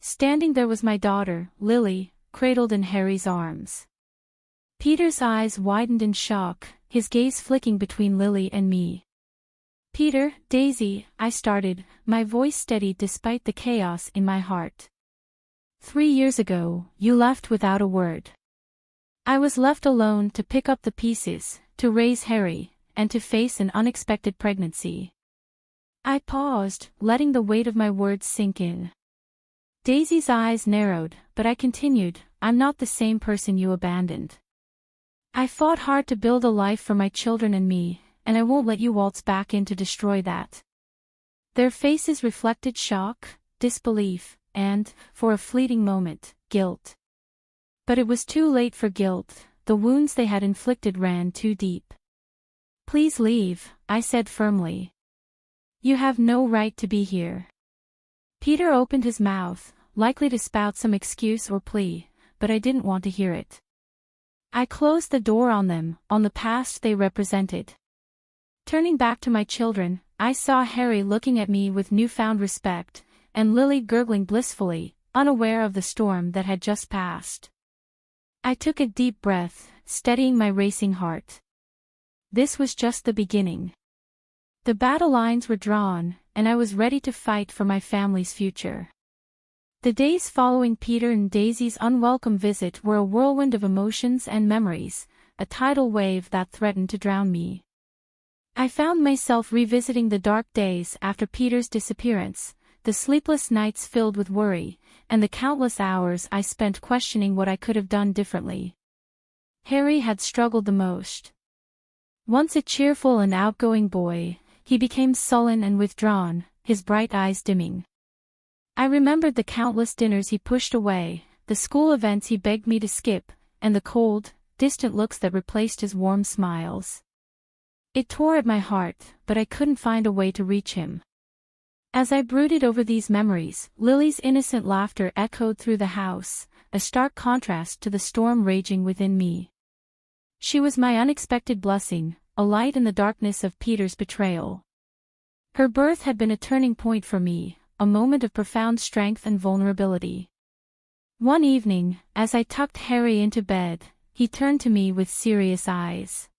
Standing there was my daughter, Lily, cradled in Harry's arms. Peter's eyes widened in shock, his gaze flicking between Lily and me. "Peter, Daisy," I started, my voice steady despite the chaos in my heart. 3 years ago, you left without a word. I was left alone to pick up the pieces, to raise Harry, and to face an unexpected pregnancy. I paused, letting the weight of my words sink in. Daisy's eyes narrowed, but I continued, "I'm not the same person you abandoned. I fought hard to build a life for my children and me, and I won't let you waltz back in to destroy that." Their faces reflected shock, disbelief, and, for a fleeting moment, guilt. But it was too late for guilt, the wounds they had inflicted ran too deep. "Please leave," I said firmly. "You have no right to be here." Peter opened his mouth, likely to spout some excuse or plea, but I didn't want to hear it. I closed the door on them, on the past they represented. Turning back to my children, I saw Harry looking at me with newfound respect, and Lily gurgling blissfully, unaware of the storm that had just passed. I took a deep breath, steadying my racing heart. This was just the beginning. The battle lines were drawn, and I was ready to fight for my family's future. The days following Peter and Daisy's unwelcome visit were a whirlwind of emotions and memories, a tidal wave that threatened to drown me. I found myself revisiting the dark days after Peter's disappearance, the sleepless nights filled with worry, and the countless hours I spent questioning what I could have done differently. Harry had struggled the most. Once a cheerful and outgoing boy, he became sullen and withdrawn, his bright eyes dimming. I remembered the countless dinners he pushed away, the school events he begged me to skip, and the cold, distant looks that replaced his warm smiles. It tore at my heart, but I couldn't find a way to reach him. As I brooded over these memories, Lily's innocent laughter echoed through the house, a stark contrast to the storm raging within me. She was my unexpected blessing, a light in the darkness of Peter's betrayal. Her birth had been a turning point for me, a moment of profound strength and vulnerability. One evening, as I tucked Harry into bed, he turned to me with serious eyes.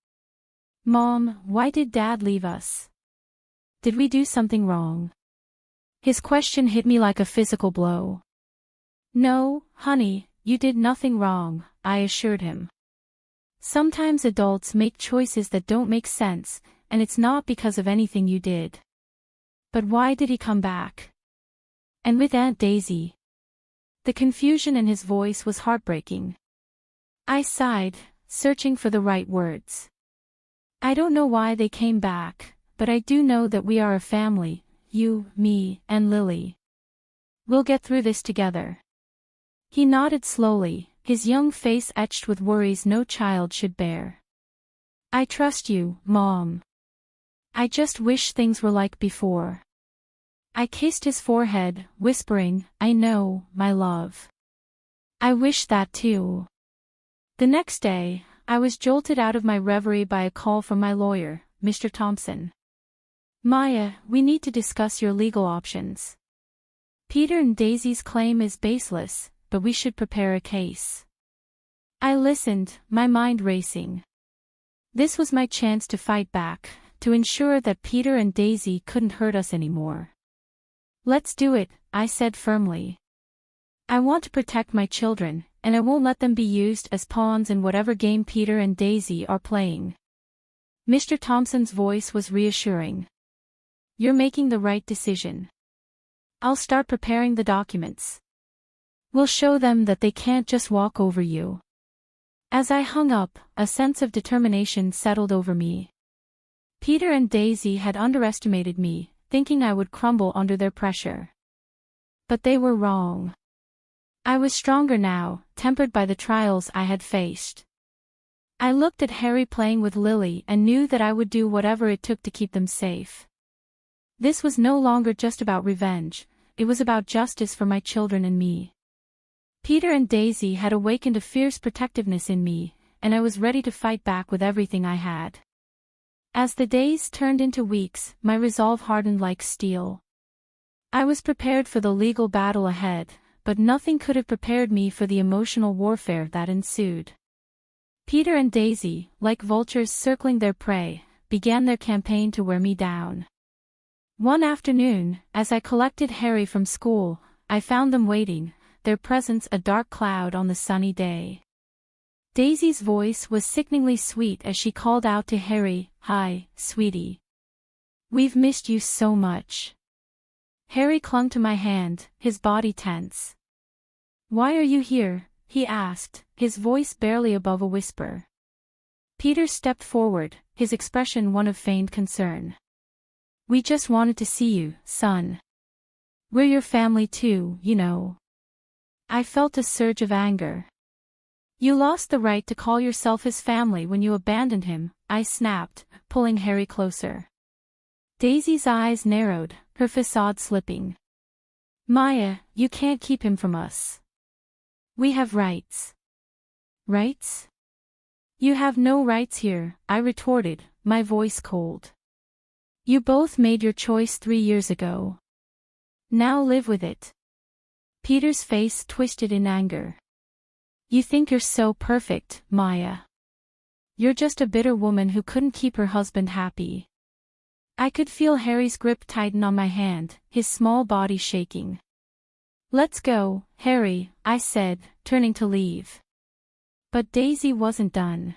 Mom, why did Dad leave us? Did we do something wrong? His question hit me like a physical blow. No, honey, you did nothing wrong, I assured him. Sometimes adults make choices that don't make sense, and it's not because of anything you did. But why did he come back? And with Aunt Daisy? The confusion in his voice was heartbreaking. I sighed, searching for the right words. I don't know why they came back, but I do know that we are a family, you, me, and Lily. We'll get through this together. He nodded slowly, his young face etched with worries no child should bear. I trust you, Mom. I just wish things were like before. I kissed his forehead, whispering, I know, my love. I wish that too. The next day, I was jolted out of my reverie by a call from my lawyer, Mr. Thompson. Maya, we need to discuss your legal options. Peter and Daisy's claim is baseless, but we should prepare a case. I listened, my mind racing. This was my chance to fight back, to ensure that Peter and Daisy couldn't hurt us anymore. Let's do it, I said firmly. I want to protect my children, and I won't let them be used as pawns in whatever game Peter and Daisy are playing. Mr. Thompson's voice was reassuring. You're making the right decision. I'll start preparing the documents. We'll show them that they can't just walk over you. As I hung up, a sense of determination settled over me. Peter and Daisy had underestimated me, thinking I would crumble under their pressure. But they were wrong. I was stronger now, tempered by the trials I had faced. I looked at Harry playing with Lily and knew that I would do whatever it took to keep them safe. This was no longer just about revenge, it was about justice for my children and me. Peter and Daisy had awakened a fierce protectiveness in me, and I was ready to fight back with everything I had. As the days turned into weeks, my resolve hardened like steel. I was prepared for the legal battle ahead, but nothing could have prepared me for the emotional warfare that ensued. Peter and Daisy, like vultures circling their prey, began their campaign to wear me down. One afternoon, as I collected Harry from school, I found them waiting, their presence a dark cloud on the sunny day. Daisy's voice was sickeningly sweet as she called out to Harry, "Hi, sweetie. We've missed you so much." Harry clung to my hand, his body tense. "Why are you here?" he asked, his voice barely above a whisper. Peter stepped forward, his expression one of feigned concern. "We just wanted to see you, son. We're your family too, you know." I felt a surge of anger. "You lost the right to call yourself his family when you abandoned him," I snapped, pulling Harry closer. Daisy's eyes narrowed, her facade slipping. "Maya, you can't keep him from us. We have rights." "Rights? You have no rights here," I retorted, my voice cold. "You both made your choice 3 years ago. Now live with it." Peter's face twisted in anger. "You think you're so perfect, Maya. You're just a bitter woman who couldn't keep her husband happy." I could feel Harry's grip tighten on my hand, his small body shaking. "Let's go, Harry," I said, turning to leave. But Daisy wasn't done.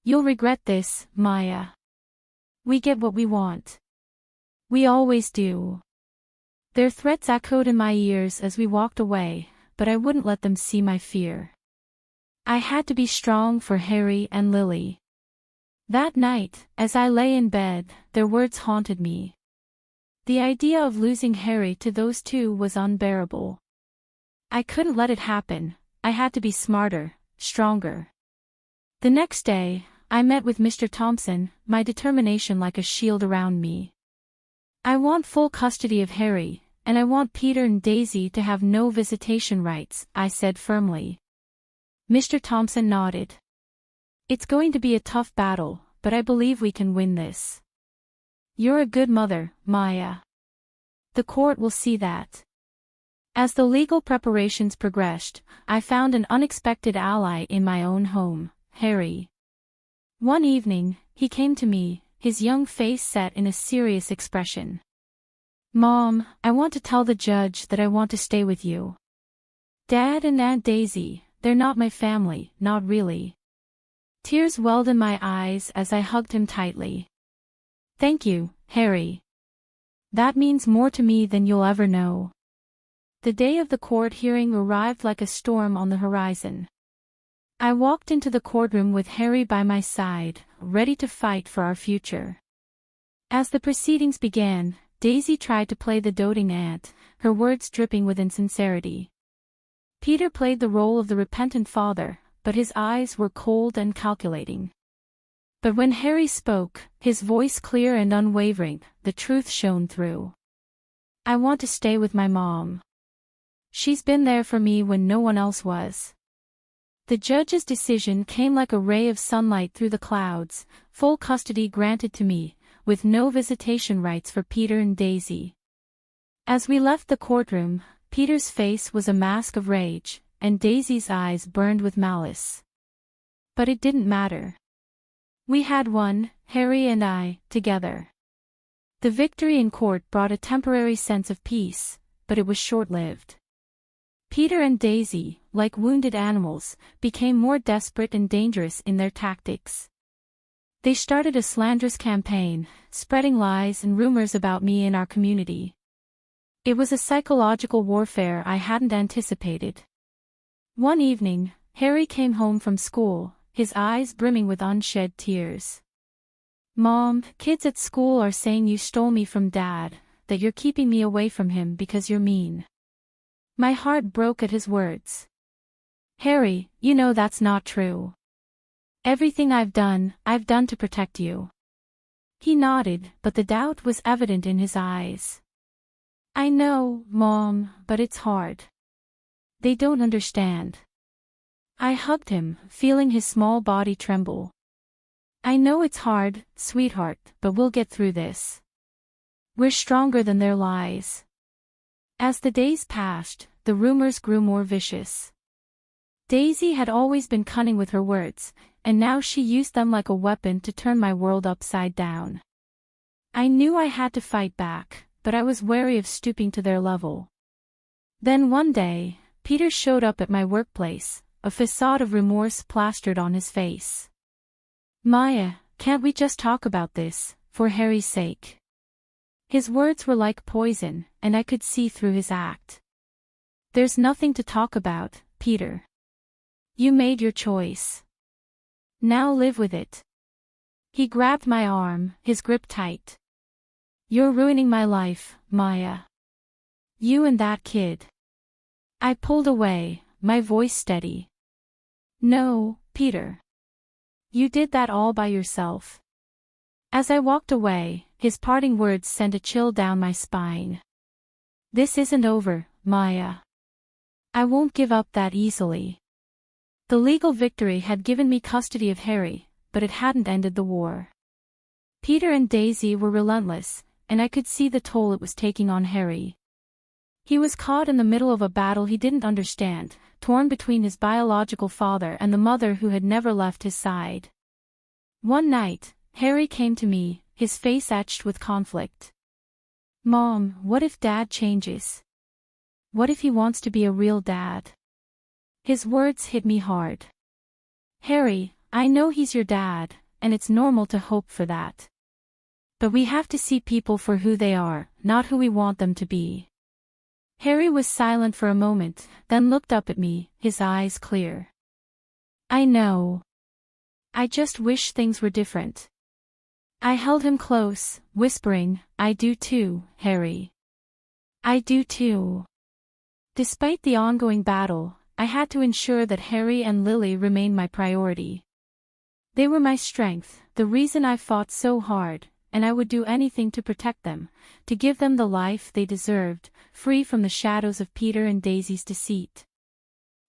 "You'll regret this, Maya. We get what we want. We always do." Their threats echoed in my ears as we walked away, but I wouldn't let them see my fear. I had to be strong for Harry and Lily. That night, as I lay in bed, their words haunted me. The idea of losing Harry to those two was unbearable. I couldn't let it happen, I had to be smarter, stronger. The next day, I met with Mr. Thompson, my determination like a shield around me. "I want full custody of Harry, and I want Peter and Daisy to have no visitation rights," I said firmly. Mr. Thompson nodded. "It's going to be a tough battle, but I believe we can win this. You're a good mother, Maya. The court will see that." As the legal preparations progressed, I found an unexpected ally in my own home, Harry. One evening, he came to me, his young face set in a serious expression. "Mom, I want to tell the judge that I want to stay with you. Dad and Aunt Daisy, they're not my family, not really." Tears welled in my eyes as I hugged him tightly. "Thank you, Harry. That means more to me than you'll ever know." The day of the court hearing arrived like a storm on the horizon. I walked into the courtroom with Harry by my side, ready to fight for our future. As the proceedings began, Daisy tried to play the doting aunt, her words dripping with insincerity. Peter played the role of the repentant father, but his eyes were cold and calculating. But when Harry spoke, his voice clear and unwavering, the truth shone through. "I want to stay with my mom. She's been there for me when no one else was." The judge's decision came like a ray of sunlight through the clouds, full custody granted to me, with no visitation rights for Peter and Daisy. As we left the courtroom, Peter's face was a mask of rage, and Daisy's eyes burned with malice. But it didn't matter. We had won, Harry and I, together. The victory in court brought a temporary sense of peace, but it was short-lived. Peter and Daisy, like wounded animals, became more desperate and dangerous in their tactics. They started a slanderous campaign, spreading lies and rumors about me in our community. It was a psychological warfare I hadn't anticipated. One evening, Harry came home from school, his eyes brimming with unshed tears. "Mom, kids at school are saying you stole me from Dad, that you're keeping me away from him because you're mean." My heart broke at his words. "Harry, you know that's not true. Everything I've done to protect you." He nodded, but the doubt was evident in his eyes. "I know, Mom, but it's hard. They don't understand." I hugged him, feeling his small body tremble. "I know it's hard, sweetheart, but we'll get through this. We're stronger than their lies." As the days passed, the rumors grew more vicious. Daisy had always been cunning with her words, and now she used them like a weapon to turn my world upside down. I knew I had to fight back, but I was wary of stooping to their level. Then one day, Peter showed up at my workplace, a facade of remorse plastered on his face. "Maya, can't we just talk about this, for Harry's sake?" His words were like poison, and I could see through his act. "There's nothing to talk about, Peter. You made your choice. Now live with it." He grabbed my arm, his grip tight. "You're ruining my life, Maya. You and that kid." I pulled away, my voice steady. "No, Peter. You did that all by yourself." As I walked away, his parting words sent a chill down my spine. "This isn't over, Maya. I won't give up that easily." The legal victory had given me custody of Harry, but it hadn't ended the war. Peter and Daisy were relentless, and I could see the toll it was taking on Harry. He was caught in the middle of a battle he didn't understand, torn between his biological father and the mother who had never left his side. One night, Harry came to me, his face etched with conflict. "Mom, what if Dad changes? What if he wants to be a real dad?" His words hit me hard. "Harry, I know he's your dad, and it's normal to hope for that. But we have to see people for who they are, not who we want them to be." Harry was silent for a moment, then looked up at me, his eyes clear. "I know. I just wish things were different." I held him close, whispering, "I do too, Harry. I do too." Despite the ongoing battle, I had to ensure that Harry and Lily remained my priority. They were my strength, the reason I fought so hard, and I would do anything to protect them, to give them the life they deserved, free from the shadows of Peter and Daisy's deceit.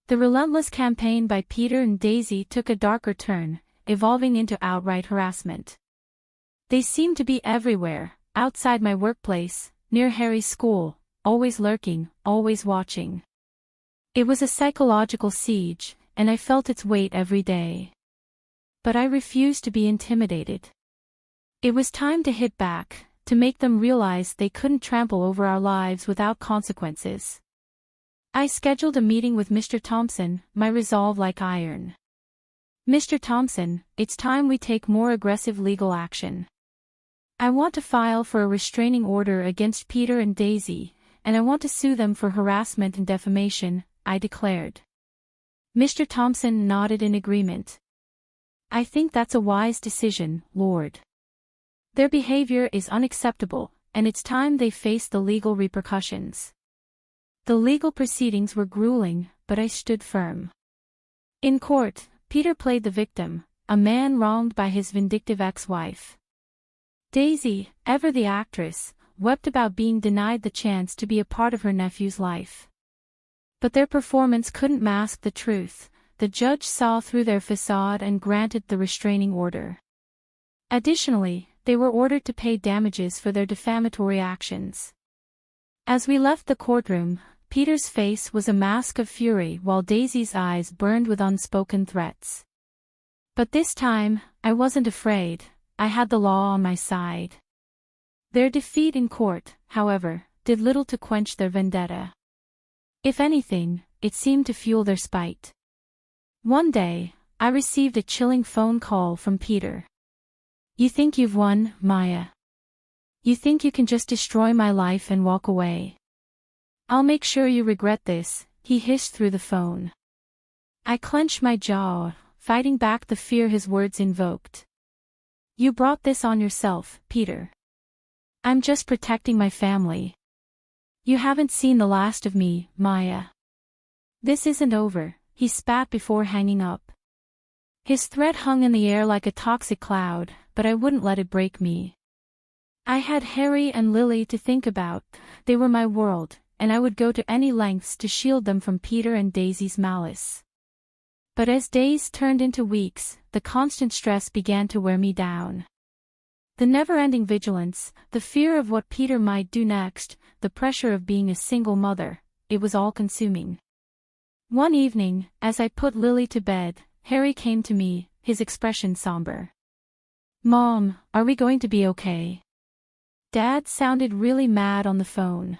The relentless campaign by Peter and Daisy took a darker turn, evolving into outright harassment. They seemed to be everywhere, outside my workplace, near Harry's school, always lurking, always watching. It was a psychological siege, and I felt its weight every day. But I refused to be intimidated. It was time to hit back, to make them realize they couldn't trample over our lives without consequences. I scheduled a meeting with Mr. Thompson, my resolve like iron. Mr. Thompson, it's time we take more aggressive legal action. I want to file for a restraining order against Peter and Daisy, and I want to sue them for harassment and defamation, I declared. Mr. Thompson nodded in agreement. I think that's a wise decision, Lord. Their behavior is unacceptable, and it's time they face the legal repercussions. The legal proceedings were grueling, but I stood firm. In court, Peter played the victim, a man wronged by his vindictive ex-wife. Daisy, ever the actress, wept about being denied the chance to be a part of her nephew's life. But their performance couldn't mask the truth. The judge saw through their facade and granted the restraining order. Additionally, they were ordered to pay damages for their defamatory actions. As we left the courtroom, Peter's face was a mask of fury while Daisy's eyes burned with unspoken threats. But this time, I wasn't afraid. I had the law on my side. Their defeat in court, however, did little to quench their vendetta. If anything, it seemed to fuel their spite. One day, I received a chilling phone call from Peter. You think you've won, Maya? You think you can just destroy my life and walk away? I'll make sure you regret this, he hissed through the phone. I clenched my jaw, fighting back the fear his words invoked. You brought this on yourself, Peter. I'm just protecting my family. You haven't seen the last of me, Maya. This isn't over, he spat before hanging up. His threat hung in the air like a toxic cloud, but I wouldn't let it break me. I had Harry and Lily to think about. They were my world, and I would go to any lengths to shield them from Peter and Daisy's malice. But as days turned into weeks, the constant stress began to wear me down. The never-ending vigilance, the fear of what Peter might do next, the pressure of being a single mother, it was all-consuming. One evening, as I put Lily to bed, Harry came to me, his expression somber. Mom, are we going to be okay? Dad sounded really mad on the phone.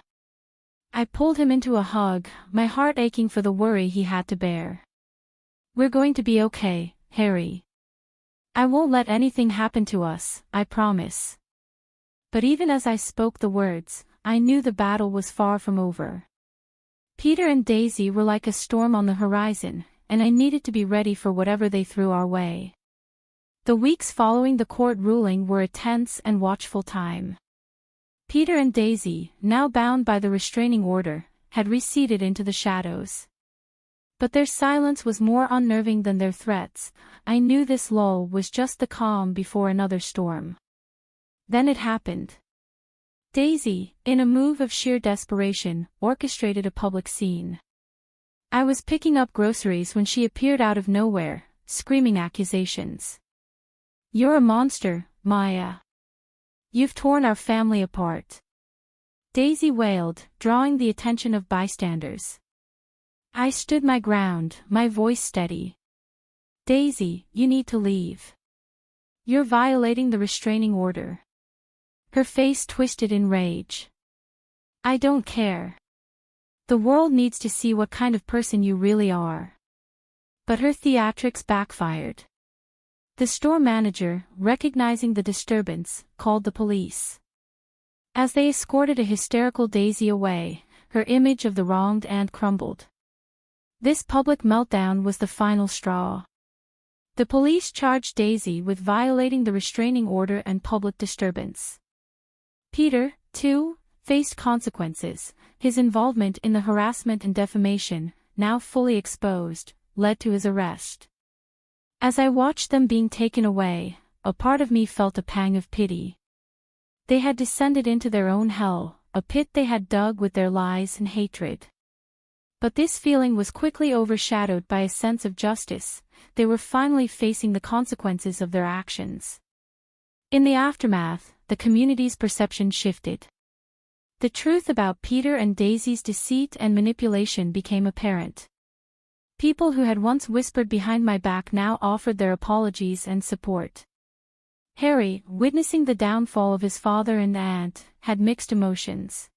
I pulled him into a hug, my heart aching for the worry he had to bear. We're going to be okay, Harry. I won't let anything happen to us, I promise. But even as I spoke the words, I knew the battle was far from over. Peter and Daisy were like a storm on the horizon, and I needed to be ready for whatever they threw our way. The weeks following the court ruling were a tense and watchful time. Peter and Daisy, now bound by the restraining order, had receded into the shadows. But their silence was more unnerving than their threats. I knew this lull was just the calm before another storm. Then it happened. Daisy, in a move of sheer desperation, orchestrated a public scene. I was picking up groceries when she appeared out of nowhere, screaming accusations. You're a monster, Maya. You've torn our family apart. Daisy wailed, drawing the attention of bystanders. I stood my ground, my voice steady. Daisy, you need to leave. You're violating the restraining order. Her face twisted in rage. I don't care. The world needs to see what kind of person you really are. But her theatrics backfired. The store manager, recognizing the disturbance, called the police. As they escorted a hysterical Daisy away, her image of the wronged aunt crumbled. This public meltdown was the final straw. The police charged Daisy with violating the restraining order and public disturbance. Peter, too, faced consequences. His involvement in the harassment and defamation, now fully exposed, led to his arrest. As I watched them being taken away, a part of me felt a pang of pity. They had descended into their own hell, a pit they had dug with their lies and hatred. But this feeling was quickly overshadowed by a sense of justice. They were finally facing the consequences of their actions. In the aftermath, the community's perception shifted. The truth about Peter and Daisy's deceit and manipulation became apparent. People who had once whispered behind my back now offered their apologies and support. Harry, witnessing the downfall of his father and aunt, had mixed emotions.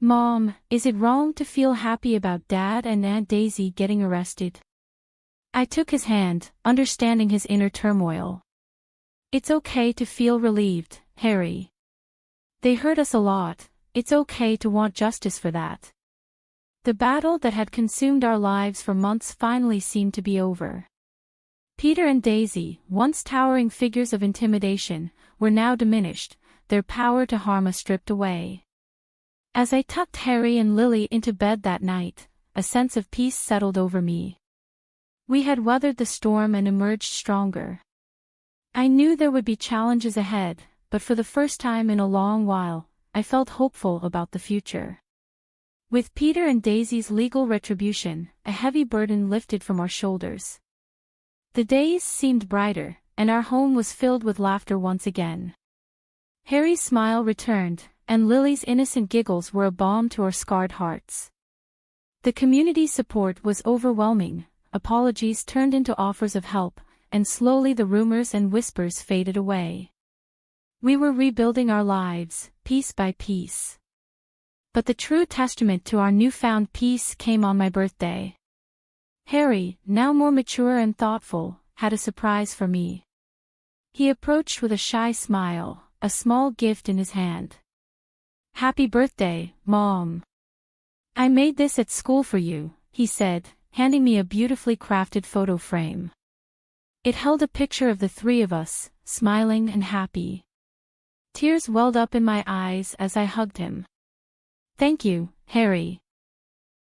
"Mom, is it wrong to feel happy about Dad and Aunt Daisy getting arrested?" I took his hand, understanding his inner turmoil. "It's okay to feel relieved, Harry. They hurt us a lot, it's okay to want justice for that." The battle that had consumed our lives for months finally seemed to be over. Peter and Daisy, once towering figures of intimidation, were now diminished, their power to harm us stripped away. As I tucked Harry and Lily into bed that night, a sense of peace settled over me. We had weathered the storm and emerged stronger. I knew there would be challenges ahead, but for the first time in a long while, I felt hopeful about the future. With Peter and Daisy's legal retribution, a heavy burden lifted from our shoulders. The days seemed brighter, and our home was filled with laughter once again. Harry's smile returned, and Lily's innocent giggles were a balm to our scarred hearts. The community support was overwhelming, apologies turned into offers of help, and slowly the rumors and whispers faded away. We were rebuilding our lives, piece by piece. But the true testament to our newfound peace came on my birthday. Harry, now more mature and thoughtful, had a surprise for me. He approached with a shy smile, a small gift in his hand. "Happy birthday, Mom. I made this at school for you," he said, handing me a beautifully crafted photo frame. It held a picture of the three of us, smiling and happy. Tears welled up in my eyes as I hugged him. "Thank you, Harry.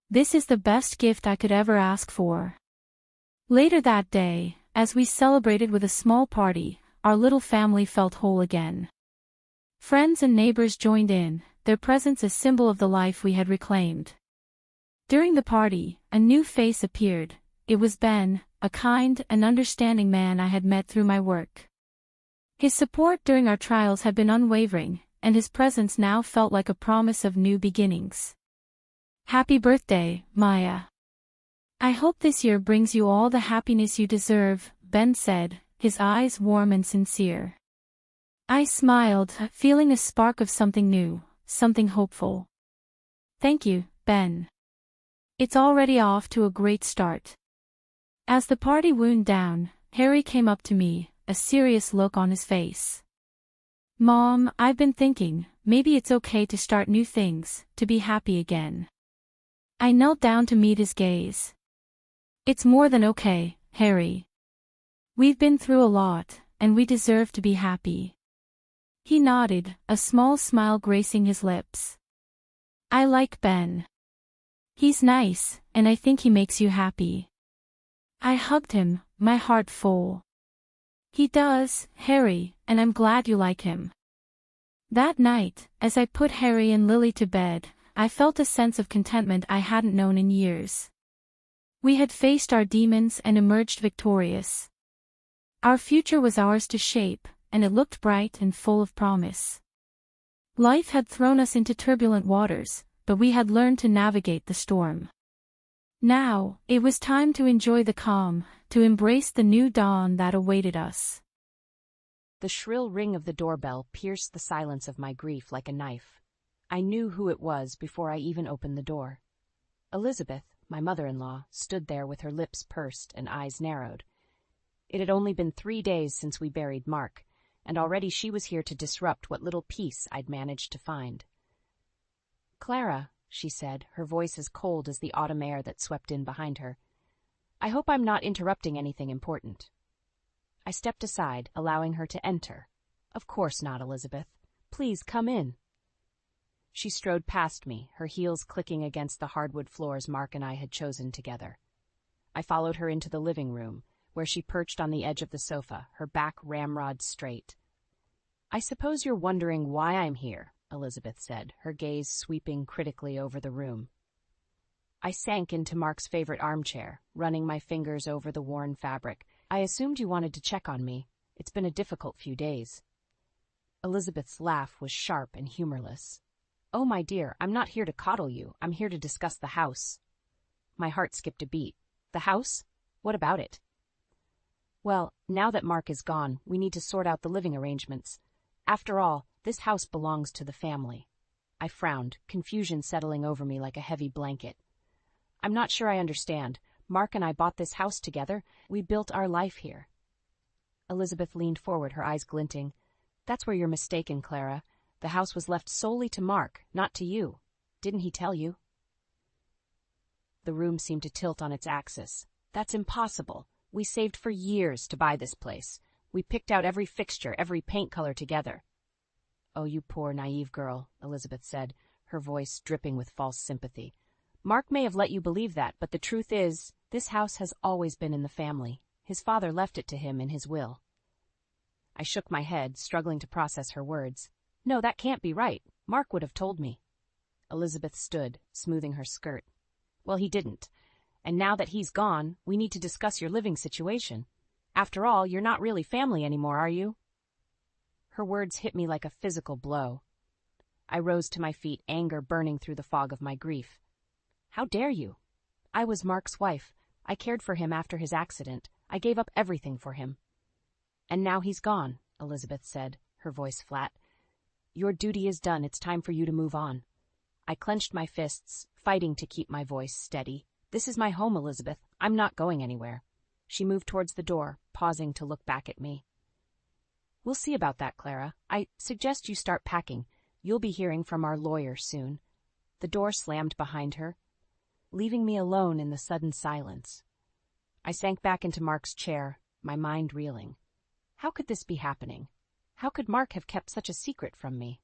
This is the best gift I could ever ask for." Later that day, as we celebrated with a small party, our little family felt whole again. Friends and neighbors joined in, their presence a symbol of the life we had reclaimed. During the party, a new face appeared. It was Ben, a kind and understanding man I had met through my work. His support during our trials had been unwavering, and his presence now felt like a promise of new beginnings. "Happy birthday, Maya. I hope this year brings you all the happiness you deserve," Ben said, his eyes warm and sincere. I smiled, feeling a spark of something new, something hopeful. "Thank you, Ben. It's already off to a great start." As the party wound down, Harry came up to me, a serious look on his face. "Mom, I've been thinking, maybe it's okay to start new things, to be happy again." I knelt down to meet his gaze. "It's more than okay, Harry. We've been through a lot, and we deserve to be happy." He nodded, a small smile gracing his lips. "I like Ben. He's nice, and I think he makes you happy." I hugged him, my heart full. "He does, Harry, and I'm glad you like him." That night, as I put Harry and Lily to bed, I felt a sense of contentment I hadn't known in years. We had faced our demons and emerged victorious. Our future was ours to shape, and it looked bright and full of promise. Life had thrown us into turbulent waters, but we had learned to navigate the storm. Now, it was time to enjoy the calm, to embrace the new dawn that awaited us. The shrill ring of the doorbell pierced the silence of my grief like a knife. I knew who it was before I even opened the door. Elizabeth, my mother-in-law, stood there with her lips pursed and eyes narrowed. It had only been 3 days since we buried Mark, and already she was here to disrupt what little peace I'd managed to find. "Clara," she said, her voice as cold as the autumn air that swept in behind her, "I hope I'm not interrupting anything important." I stepped aside, allowing her to enter. "Of course not, Elizabeth. Please come in." She strode past me, her heels clicking against the hardwood floors Mark and I had chosen together. I followed her into the living room, where she perched on the edge of the sofa, her back ramrod straight. "I suppose you're wondering why I'm here," Elizabeth said, her gaze sweeping critically over the room. I sank into Mark's favorite armchair, running my fingers over the worn fabric. "I assumed you wanted to check on me. It's been a difficult few days." Elizabeth's laugh was sharp and humorless. Oh, my dear, I'm not here to coddle you. I'm here to discuss the house. My heart skipped a beat. The house? What about it? Well, now that Mark is gone, we need to sort out the living arrangements. After all, this house belongs to the family. I frowned, confusion settling over me like a heavy blanket. I'm not sure I understand. Mark and I bought this house together. We built our life here. Elizabeth leaned forward, her eyes glinting. That's where you're mistaken, Clara. The house was left solely to Mark, not to you. Didn't he tell you? The room seemed to tilt on its axis. That's impossible. We saved for years to buy this place. We picked out every fixture, every paint color together. Oh, you poor, naive girl, Elizabeth said, her voice dripping with false sympathy. Mark may have let you believe that, but the truth is, this house has always been in the family. His father left it to him in his will. I shook my head, struggling to process her words. No, that can't be right. Mark would have told me. Elizabeth stood, smoothing her skirt. Well, he didn't. And now that he's gone, we need to discuss your living situation. After all, you're not really family anymore, are you? Her words hit me like a physical blow. I rose to my feet, anger burning through the fog of my grief. How dare you? I was Mark's wife. I cared for him after his accident. I gave up everything for him. And now he's gone, Elizabeth said, her voice flat. Your duty is done. It's time for you to move on. I clenched my fists, fighting to keep my voice steady. This is my home, Elizabeth. I'm not going anywhere. She moved towards the door, pausing to look back at me. We'll see about that, Clara. I suggest you start packing. You'll be hearing from our lawyer soon. The door slammed behind her, leaving me alone in the sudden silence. I sank back into Mark's chair, my mind reeling. How could this be happening? How could Mark have kept such a secret from me?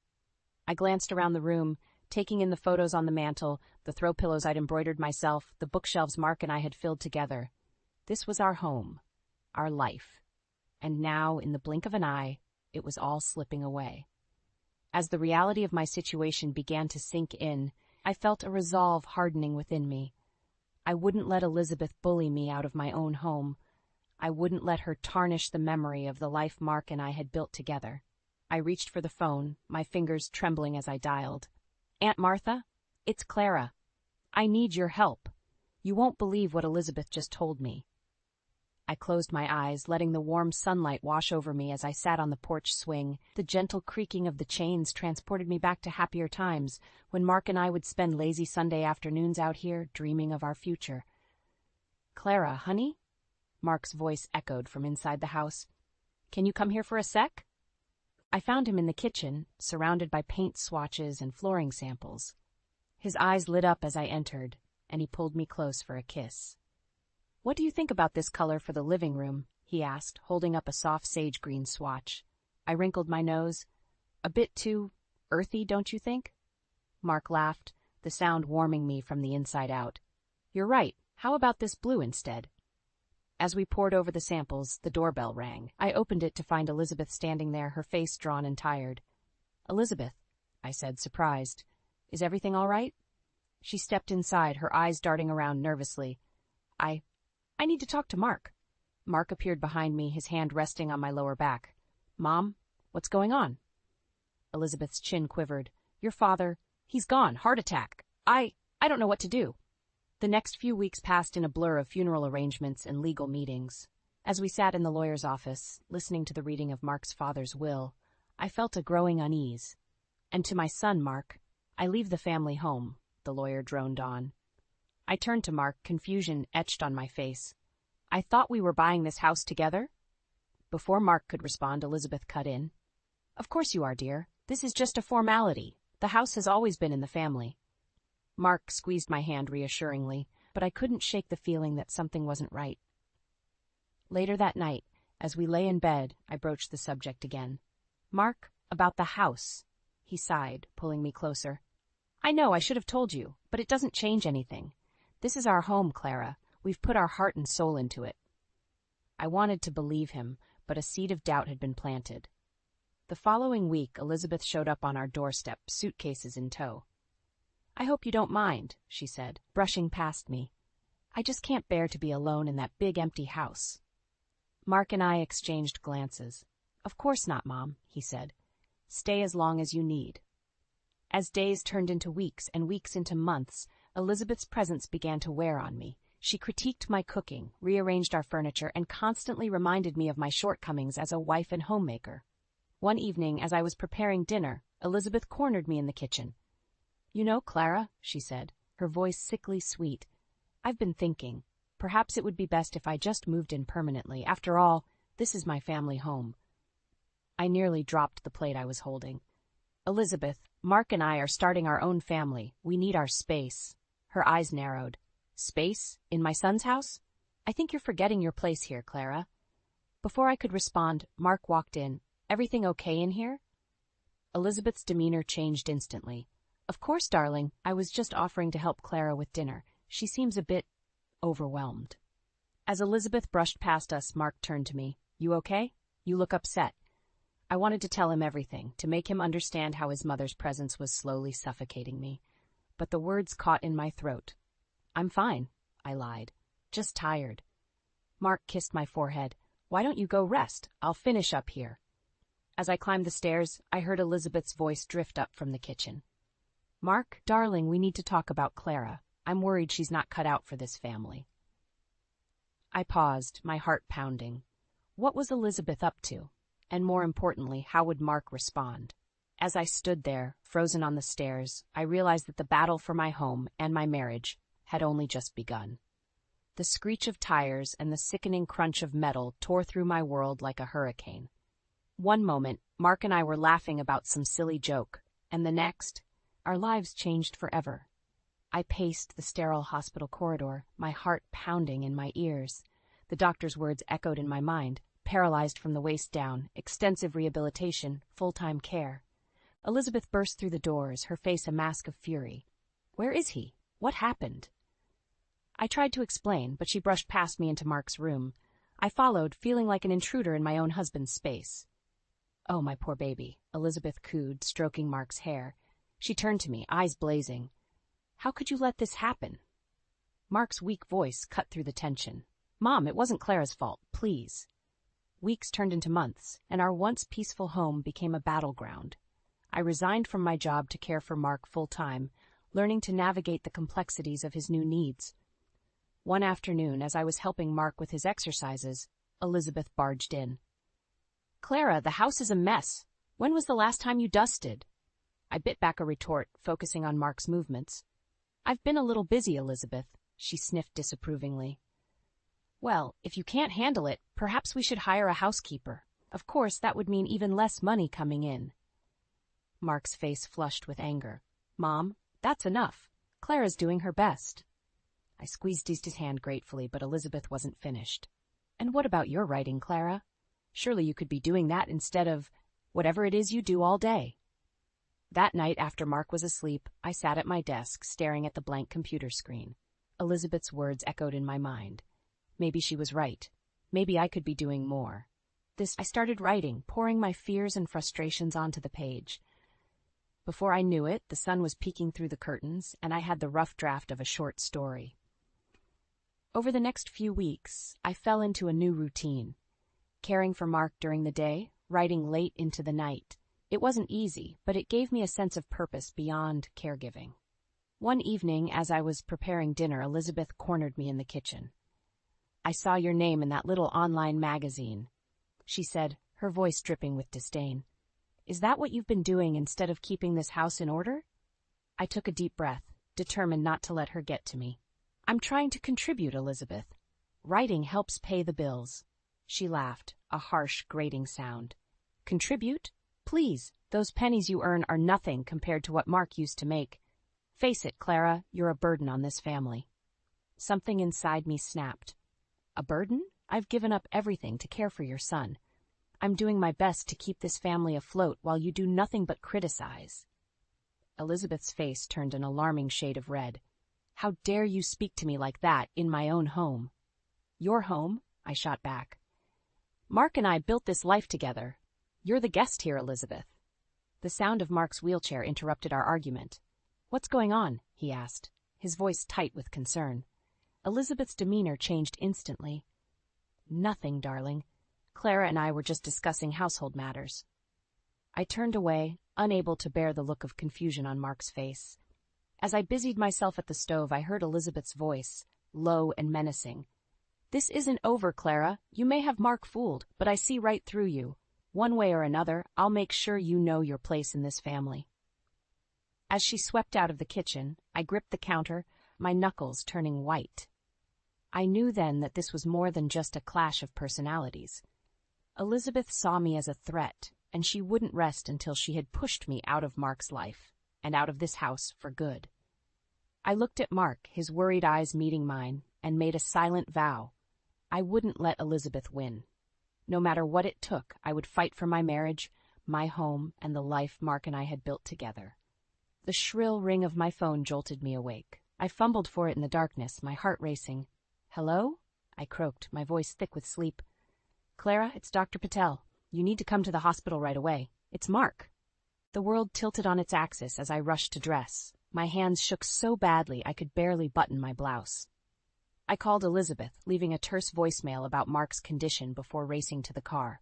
I glanced around the room, taking in the photos on the mantel, the throw pillows I'd embroidered myself, the bookshelves Mark and I had filled together. This was our home, our life. And now, in the blink of an eye, it was all slipping away. As the reality of my situation began to sink in, I felt a resolve hardening within me. I wouldn't let Elizabeth bully me out of my own home. I wouldn't let her tarnish the memory of the life Mark and I had built together. I reached for the phone, my fingers trembling as I dialed. Aunt Martha? It's Clara. I need your help. You won't believe what Elizabeth just told me. I closed my eyes, letting the warm sunlight wash over me as I sat on the porch swing. The gentle creaking of the chains transported me back to happier times, when Mark and I would spend lazy Sunday afternoons out here, dreaming of our future. Clara, honey? Mark's voice echoed from inside the house. Can you come here for a sec? I found him in the kitchen, surrounded by paint swatches and flooring samples. His eyes lit up as I entered, and he pulled me close for a kiss. What do you think about this color for the living room? He asked, holding up a soft sage green swatch. I wrinkled my nose. A bit too earthy, don't you think? Mark laughed, the sound warming me from the inside out. You're right. How about this blue instead? As we pored over the samples, the doorbell rang. I opened it to find Elizabeth standing there, her face drawn and tired. Elizabeth, I said, surprised. Is everything all right? She stepped inside, her eyes darting around nervously. I need to talk to Mark. Mark appeared behind me, his hand resting on my lower back. Mom, what's going on? Elizabeth's chin quivered. Your father, he's gone, heart attack. I don't know what to do. The next few weeks passed in a blur of funeral arrangements and legal meetings. As we sat in the lawyer's office, listening to the reading of Mark's father's will, I felt a growing unease. And to my son, Mark, I leave the family home, the lawyer droned on. I turned to Mark, confusion etched on my face. I thought we were buying this house together? Before Mark could respond, Elizabeth cut in. Of course you are, dear. This is just a formality. The house has always been in the family. Mark squeezed my hand reassuringly, but I couldn't shake the feeling that something wasn't right. Later that night, as we lay in bed, I broached the subject again. Mark, about the house. He sighed, pulling me closer. I know, I should have told you, but it doesn't change anything. This is our home, Clara. We've put our heart and soul into it. I wanted to believe him, but a seed of doubt had been planted. The following week, Elizabeth showed up on our doorstep, suitcases in tow. I hope you don't mind, she said, brushing past me. I just can't bear to be alone in that big empty house. Mark and I exchanged glances. Of course not, Mom, he said. Stay as long as you need. As days turned into weeks and weeks into months, Elizabeth's presence began to wear on me. She critiqued my cooking, rearranged our furniture, and constantly reminded me of my shortcomings as a wife and homemaker. One evening, as I was preparing dinner, Elizabeth cornered me in the kitchen. "You know, Clara," she said, her voice sickly sweet, "I've been thinking. Perhaps it would be best if I just moved in permanently. After all, this is my family home." I nearly dropped the plate I was holding. "Elizabeth, Mark and I are starting our own family. We need our space." Her eyes narrowed. "Space? In my son's house? I think you're forgetting your place here, Clara." Before I could respond, Mark walked in. "Everything okay in here?" Elizabeth's demeanor changed instantly. "Of course, darling. I was just offering to help Clara with dinner. She seems a bit overwhelmed." As Elizabeth brushed past us, Mark turned to me. "You okay? You look upset." I wanted to tell him everything, to make him understand how his mother's presence was slowly suffocating me. But the words caught in my throat. "I'm fine," I lied. "Just tired." Mark kissed my forehead. "Why don't you go rest? I'll finish up here." As I climbed the stairs, I heard Elizabeth's voice drift up from the kitchen. "Mark, darling, we need to talk about Clara. I'm worried she's not cut out for this family." I paused, my heart pounding. What was Elizabeth up to? And more importantly, how would Mark respond? As I stood there, frozen on the stairs, I realized that the battle for my home and my marriage had only just begun. The screech of tires and the sickening crunch of metal tore through my world like a hurricane. One moment, Mark and I were laughing about some silly joke, and the next, our lives changed forever. I paced the sterile hospital corridor, my heart pounding in my ears. The doctor's words echoed in my mind: paralyzed from the waist down, extensive rehabilitation, full-time care. Elizabeth burst through the doors, her face a mask of fury. "Where is he? What happened?" I tried to explain, but she brushed past me into Mark's room. I followed, feeling like an intruder in my own husband's space. "Oh, my poor baby," Elizabeth cooed, stroking Mark's hair. She turned to me, eyes blazing. "How could you let this happen?" Mark's weak voice cut through the tension. "Mom, it wasn't Clara's fault, please." Weeks turned into months, and our once peaceful home became a battleground. I resigned from my job to care for Mark full-time, learning to navigate the complexities of his new needs. One afternoon, as I was helping Mark with his exercises, Elizabeth barged in. "Clara, the house is a mess. When was the last time you dusted?" I bit back a retort, focusing on Mark's movements. "I've been a little busy, Elizabeth," she sniffed disapprovingly. "Well, if you can't handle it, perhaps we should hire a housekeeper. Of course, that would mean even less money coming in." Mark's face flushed with anger. "Mom, that's enough. Clara's doing her best." I squeezed his hand gratefully, but Elizabeth wasn't finished. "And what about your writing, Clara? Surely you could be doing that instead of whatever it is you do all day." That night, after Mark was asleep, I sat at my desk, staring at the blank computer screen. Elizabeth's words echoed in my mind. Maybe she was right. Maybe I could be doing more. I started writing, pouring my fears and frustrations onto the page. Before I knew it, the sun was peeking through the curtains, and I had the rough draft of a short story. Over the next few weeks, I fell into a new routine. Caring for Mark during the day, writing late into the night. It wasn't easy, but it gave me a sense of purpose beyond caregiving. One evening, as I was preparing dinner, Elizabeth cornered me in the kitchen. "I saw your name in that little online magazine," she said, her voice dripping with disdain. "Is that what you've been doing instead of keeping this house in order?" I took a deep breath, determined not to let her get to me. "I'm trying to contribute, Elizabeth. Writing helps pay the bills." She laughed, a harsh, grating sound. "Contribute? Please, those pennies you earn are nothing compared to what Mark used to make. Face it, Clara, you're a burden on this family." Something inside me snapped. "A burden? I've given up everything to care for your son. I'm doing my best to keep this family afloat while you do nothing but criticize." Elizabeth's face turned an alarming shade of red. "How dare you speak to me like that in my own home?" "Your home?" I shot back. "Mark and I built this life together. You're the guest here, Elizabeth." The sound of Mark's wheelchair interrupted our argument. "What's going on?" he asked, his voice tight with concern. Elizabeth's demeanor changed instantly. "Nothing, darling. Clara and I were just discussing household matters." I turned away, unable to bear the look of confusion on Mark's face. As I busied myself at the stove, I heard Elizabeth's voice, low and menacing. "This isn't over, Clara. You may have Mark fooled, but I see right through you. One way or another, I'll make sure you know your place in this family." As she swept out of the kitchen, I gripped the counter, my knuckles turning white. I knew then that this was more than just a clash of personalities. Elizabeth saw me as a threat, and she wouldn't rest until she had pushed me out of Mark's life, and out of this house for good. I looked at Mark, his worried eyes meeting mine, and made a silent vow. I wouldn't let Elizabeth win. No matter what it took, I would fight for my marriage, my home, and the life Mark and I had built together. The shrill ring of my phone jolted me awake. I fumbled for it in the darkness, my heart racing. "Hello?" I croaked, my voice thick with sleep. "Clara, it's Dr. Patel. You need to come to the hospital right away. It's Mark." The world tilted on its axis as I rushed to dress. My hands shook so badly I could barely button my blouse. I called Elizabeth, leaving a terse voicemail about Mark's condition before racing to the car.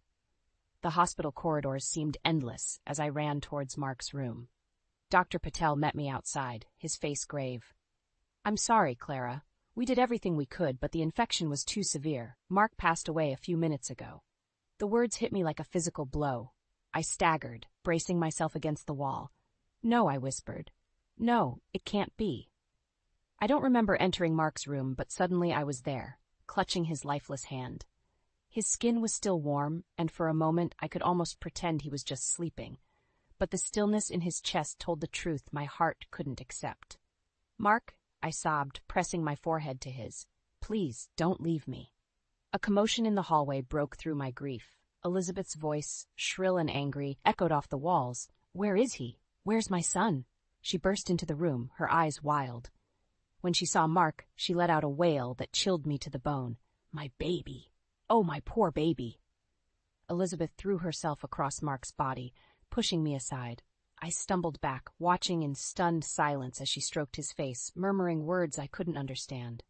The hospital corridors seemed endless as I ran towards Mark's room. Dr. Patel met me outside, his face grave. "I'm sorry, Clara. We did everything we could, but the infection was too severe. Mark passed away a few minutes ago." The words hit me like a physical blow. I staggered, bracing myself against the wall. "No," I whispered. "No, it can't be." I don't remember entering Mark's room, but suddenly I was there, clutching his lifeless hand. His skin was still warm, and for a moment I could almost pretend he was just sleeping. But the stillness in his chest told the truth my heart couldn't accept. "Mark," I sobbed, pressing my forehead to his. "Please, don't leave me." A commotion in the hallway broke through my grief. Elizabeth's voice, shrill and angry, echoed off the walls. "Where is he? Where's my son?" She burst into the room, her eyes wild. When she saw Mark, she let out a wail that chilled me to the bone. "My baby! Oh, my poor baby!" Elizabeth threw herself across Mark's body, pushing me aside. I stumbled back, watching in stunned silence as she stroked his face, murmuring words I couldn't understand.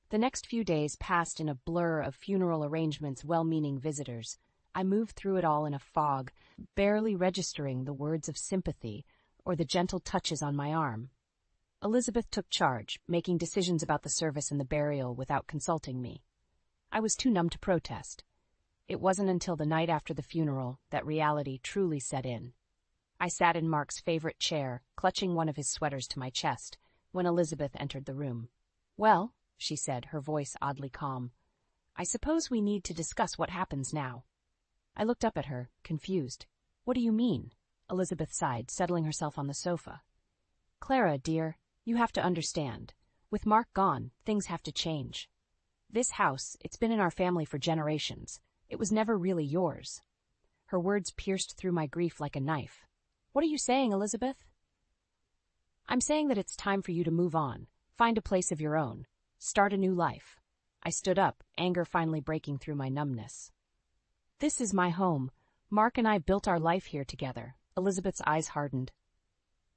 The next few days passed in a blur of funeral arrangements, well-meaning visitors. I moved through it all in a fog, barely registering the words of sympathy or the gentle touches on my arm. Elizabeth took charge, making decisions about the service and the burial without consulting me. I was too numb to protest. It wasn't until the night after the funeral that reality truly set in. I sat in Mark's favorite chair, clutching one of his sweaters to my chest, when Elizabeth entered the room. "Well," she said, her voice oddly calm, "I suppose we need to discuss what happens now." I looked up at her, confused. "What do you mean?" Elizabeth sighed, settling herself on the sofa. "Clara, dear, you have to understand. With Mark gone, things have to change. This house, it's been in our family for generations. It was never really yours." Her words pierced through my grief like a knife. "What are you saying, Elizabeth?" "I'm saying that it's time for you to move on, find a place of your own, start a new life." I stood up, anger finally breaking through my numbness. "This is my home. Mark and I built our life here together." Elizabeth's eyes hardened.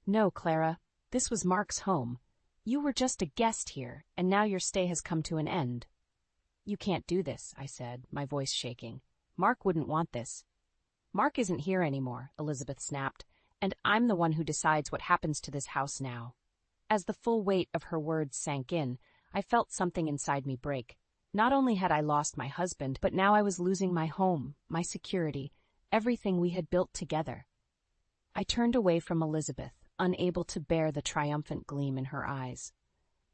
"No, Clara, this was Mark's home. You were just a guest here, and now your stay has come to an end." "You can't do this," I said, my voice shaking. "Mark wouldn't want this." "Mark isn't here anymore," Elizabeth snapped, "and I'm the one who decides what happens to this house now." As the full weight of her words sank in, I felt something inside me break. Not only had I lost my husband, but now I was losing my home, my security, everything we had built together. I turned away from Elizabeth, unable to bear the triumphant gleam in her eyes.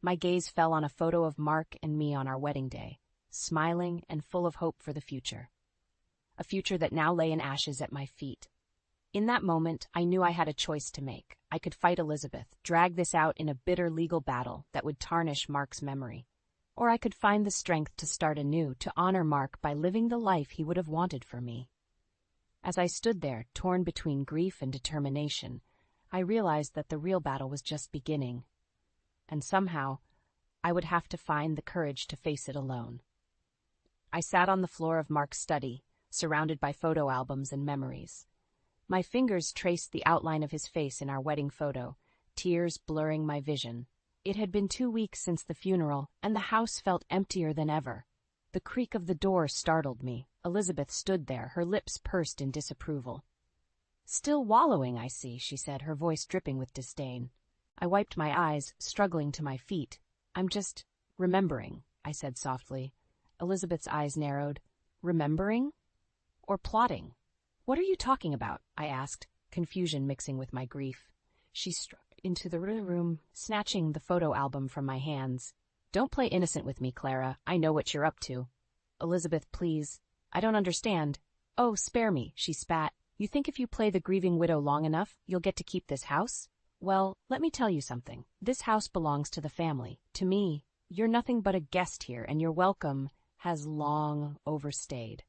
My gaze fell on a photo of Mark and me on our wedding day, smiling and full of hope for the future. A future that now lay in ashes at my feet. In that moment, I knew I had a choice to make. I could fight Elizabeth, drag this out in a bitter legal battle that would tarnish Mark's memory. Or I could find the strength to start anew, to honor Mark by living the life he would have wanted for me. As I stood there, torn between grief and determination, I realized that the real battle was just beginning. And somehow, I would have to find the courage to face it alone. I sat on the floor of Mark's study, surrounded by photo albums and memories. My fingers traced the outline of his face in our wedding photo, tears blurring my vision. It had been 2 weeks since the funeral, and the house felt emptier than ever. The creak of the door startled me. Elizabeth stood there, her lips pursed in disapproval. Still wallowing, I see, she said, her voice dripping with disdain. I wiped my eyes, struggling to my feet. I'm just remembering, I said softly. Elizabeth's eyes narrowed. Remembering? Or plotting? What are you talking about? I asked, confusion mixing with my grief. She struck into the room, snatching the photo album from my hands. Don't play innocent with me, Clara. I know what you're up to. Elizabeth, please. I don't understand. Oh, spare me, she spat. You think if you play the grieving widow long enough, you'll get to keep this house? Well, let me tell you something. This house belongs to the family. To me, you're nothing but a guest here, and your welcome has long overstayed.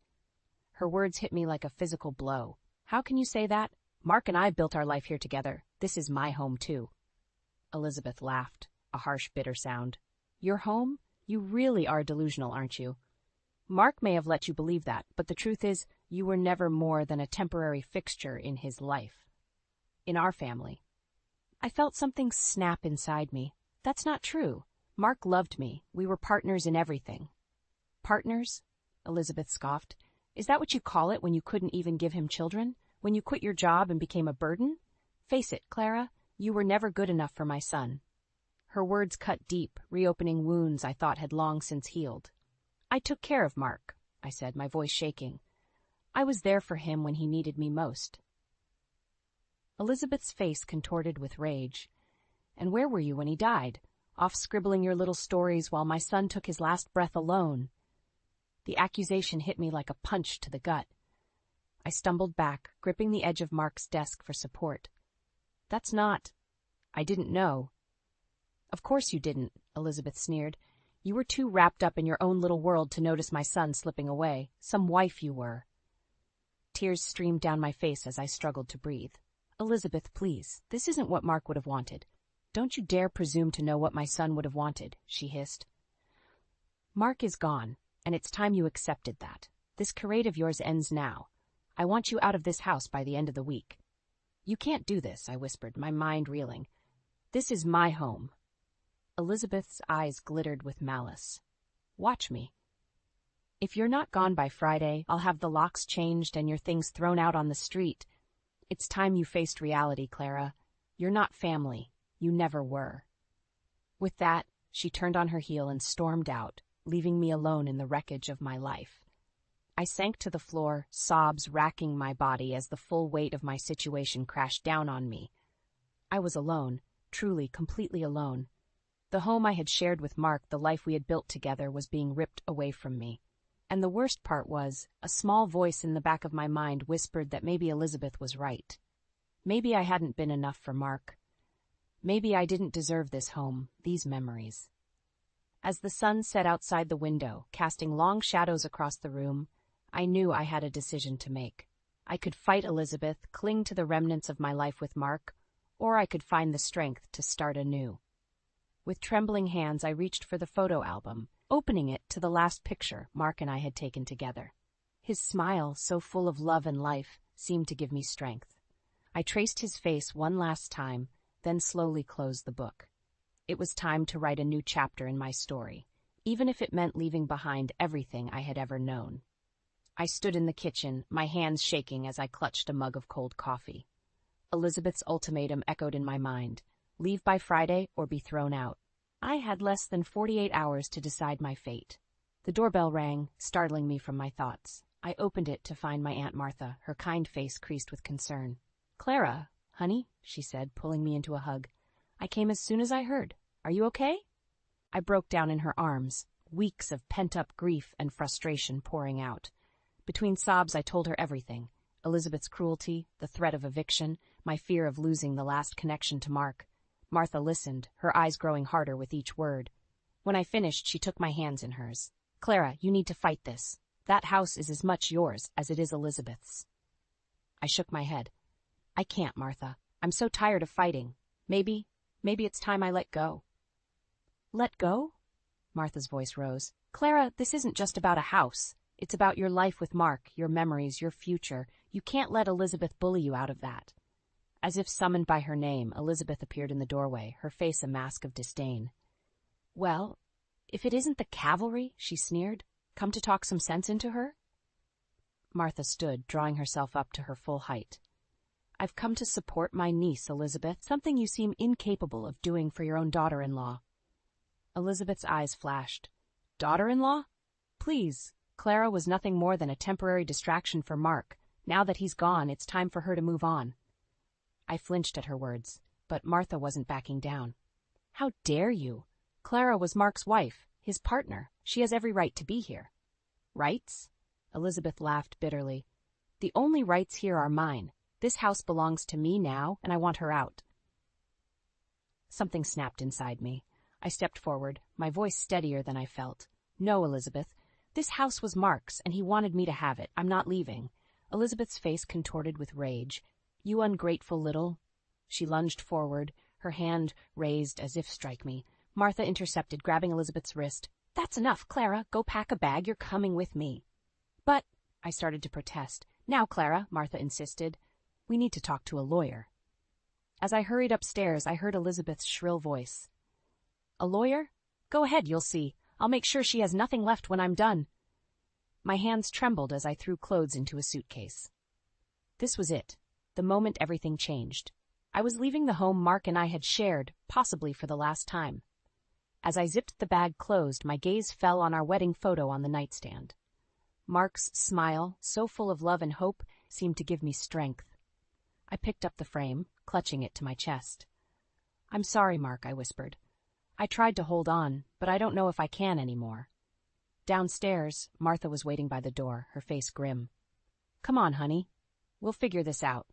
Her words hit me like a physical blow. How can you say that? Mark and I built our life here together. This is my home, too. Elizabeth laughed, a harsh, bitter sound. Your home? You really are delusional, aren't you? Mark may have let you believe that, but the truth is, you were never more than a temporary fixture in his life. In our family. I felt something snap inside me. That's not true. Mark loved me. We were partners in everything. Partners? Elizabeth scoffed. Is that what you call it when you couldn't even give him children? When you quit your job and became a burden? Face it, Clara, you were never good enough for my son. Her words cut deep, reopening wounds I thought had long since healed. I took care of Mark, I said, my voice shaking. I was there for him when he needed me most. Elizabeth's face contorted with rage. And where were you when he died? Off scribbling your little stories while my son took his last breath alone. The accusation hit me like a punch to the gut. I stumbled back, gripping the edge of Mark's desk for support. That's not... I didn't know. Of course you didn't, Elizabeth sneered. You were too wrapped up in your own little world to notice my son slipping away. Some wife you were. Tears streamed down my face as I struggled to breathe. Elizabeth, please, this isn't what Mark would have wanted. Don't you dare presume to know what my son would have wanted, she hissed. Mark is gone, and it's time you accepted that. This charade of yours ends now. I want you out of this house by the end of the week. You can't do this, I whispered, my mind reeling. This is my home. Elizabeth's eyes glittered with malice. Watch me. If you're not gone by Friday, I'll have the locks changed and your things thrown out on the street. It's time you faced reality, Clara. You're not family. You never were. With that, she turned on her heel and stormed out, leaving me alone in the wreckage of my life. I sank to the floor, sobs racking my body as the full weight of my situation crashed down on me. I was alone, truly, completely alone. The home I had shared with Mark, the life we had built together, was being ripped away from me. And the worst part was, a small voice in the back of my mind whispered that maybe Elizabeth was right. Maybe I hadn't been enough for Mark. Maybe I didn't deserve this home, these memories. As the sun set outside the window, casting long shadows across the room, I knew I had a decision to make. I could fight Elizabeth, cling to the remnants of my life with Mark, or I could find the strength to start anew. With trembling hands, I reached for the photo album, opening it to the last picture Mark and I had taken together. His smile, so full of love and life, seemed to give me strength. I traced his face one last time, then slowly closed the book. It was time to write a new chapter in my story, even if it meant leaving behind everything I had ever known. I stood in the kitchen, my hands shaking as I clutched a mug of cold coffee. Elizabeth's ultimatum echoed in my mind. Leave by Friday or be thrown out. I had less than 48 hours to decide my fate. The doorbell rang, startling me from my thoughts. I opened it to find my Aunt Martha, her kind face creased with concern. Clara, honey, she said, pulling me into a hug. I came as soon as I heard. Are you okay? I broke down in her arms, weeks of pent-up grief and frustration pouring out. Between sobs, I told her everything. Elizabeth's cruelty, the threat of eviction, my fear of losing the last connection to Mark. Martha listened, her eyes growing harder with each word. When I finished, she took my hands in hers. Clara, you need to fight this. That house is as much yours as it is Elizabeth's. I shook my head. I can't, Martha. I'm so tired of fighting. Maybe it's time I let go. Let go? Martha's voice rose. Clara, this isn't just about a house. It's about your life with Mark, your memories, your future. You can't let Elizabeth bully you out of that. As if summoned by her name, Elizabeth appeared in the doorway, her face a mask of disdain. Well, if it isn't the cavalry, she sneered, come to talk some sense into her? Martha stood, drawing herself up to her full height. I've come to support my niece, Elizabeth, something you seem incapable of doing for your own daughter-in-law. Elizabeth's eyes flashed. Daughter-in-law? Please. Clara was nothing more than a temporary distraction for Mark. Now that he's gone, it's time for her to move on. I flinched at her words, but Martha wasn't backing down. How dare you? Clara was Mark's wife, his partner. She has every right to be here. Rights? Elizabeth laughed bitterly. The only rights here are mine. This house belongs to me now, and I want her out. Something snapped inside me. I stepped forward, my voice steadier than I felt. No, Elizabeth. This house was Mark's, and he wanted me to have it. I'm not leaving. Elizabeth's face contorted with rage. You ungrateful little... She lunged forward, her hand raised as if strike me. Martha intercepted, grabbing Elizabeth's wrist. That's enough, Clara. Go pack a bag. You're coming with me. But... I started to protest. Now, Clara, Martha insisted. We need to talk to a lawyer. As I hurried upstairs, I heard Elizabeth's shrill voice. A lawyer? Go ahead, you'll see. I'll make sure she has nothing left when I'm done. My hands trembled as I threw clothes into a suitcase. This was it, the moment everything changed. I was leaving the home Mark and I had shared, possibly for the last time. As I zipped the bag closed, my gaze fell on our wedding photo on the nightstand. Mark's smile, so full of love and hope, seemed to give me strength. I picked up the frame, clutching it to my chest. I'm sorry, Mark, I whispered. I tried to hold on, but I don't know if I can anymore. Downstairs, Martha was waiting by the door, her face grim. Come on, honey. We'll figure this out.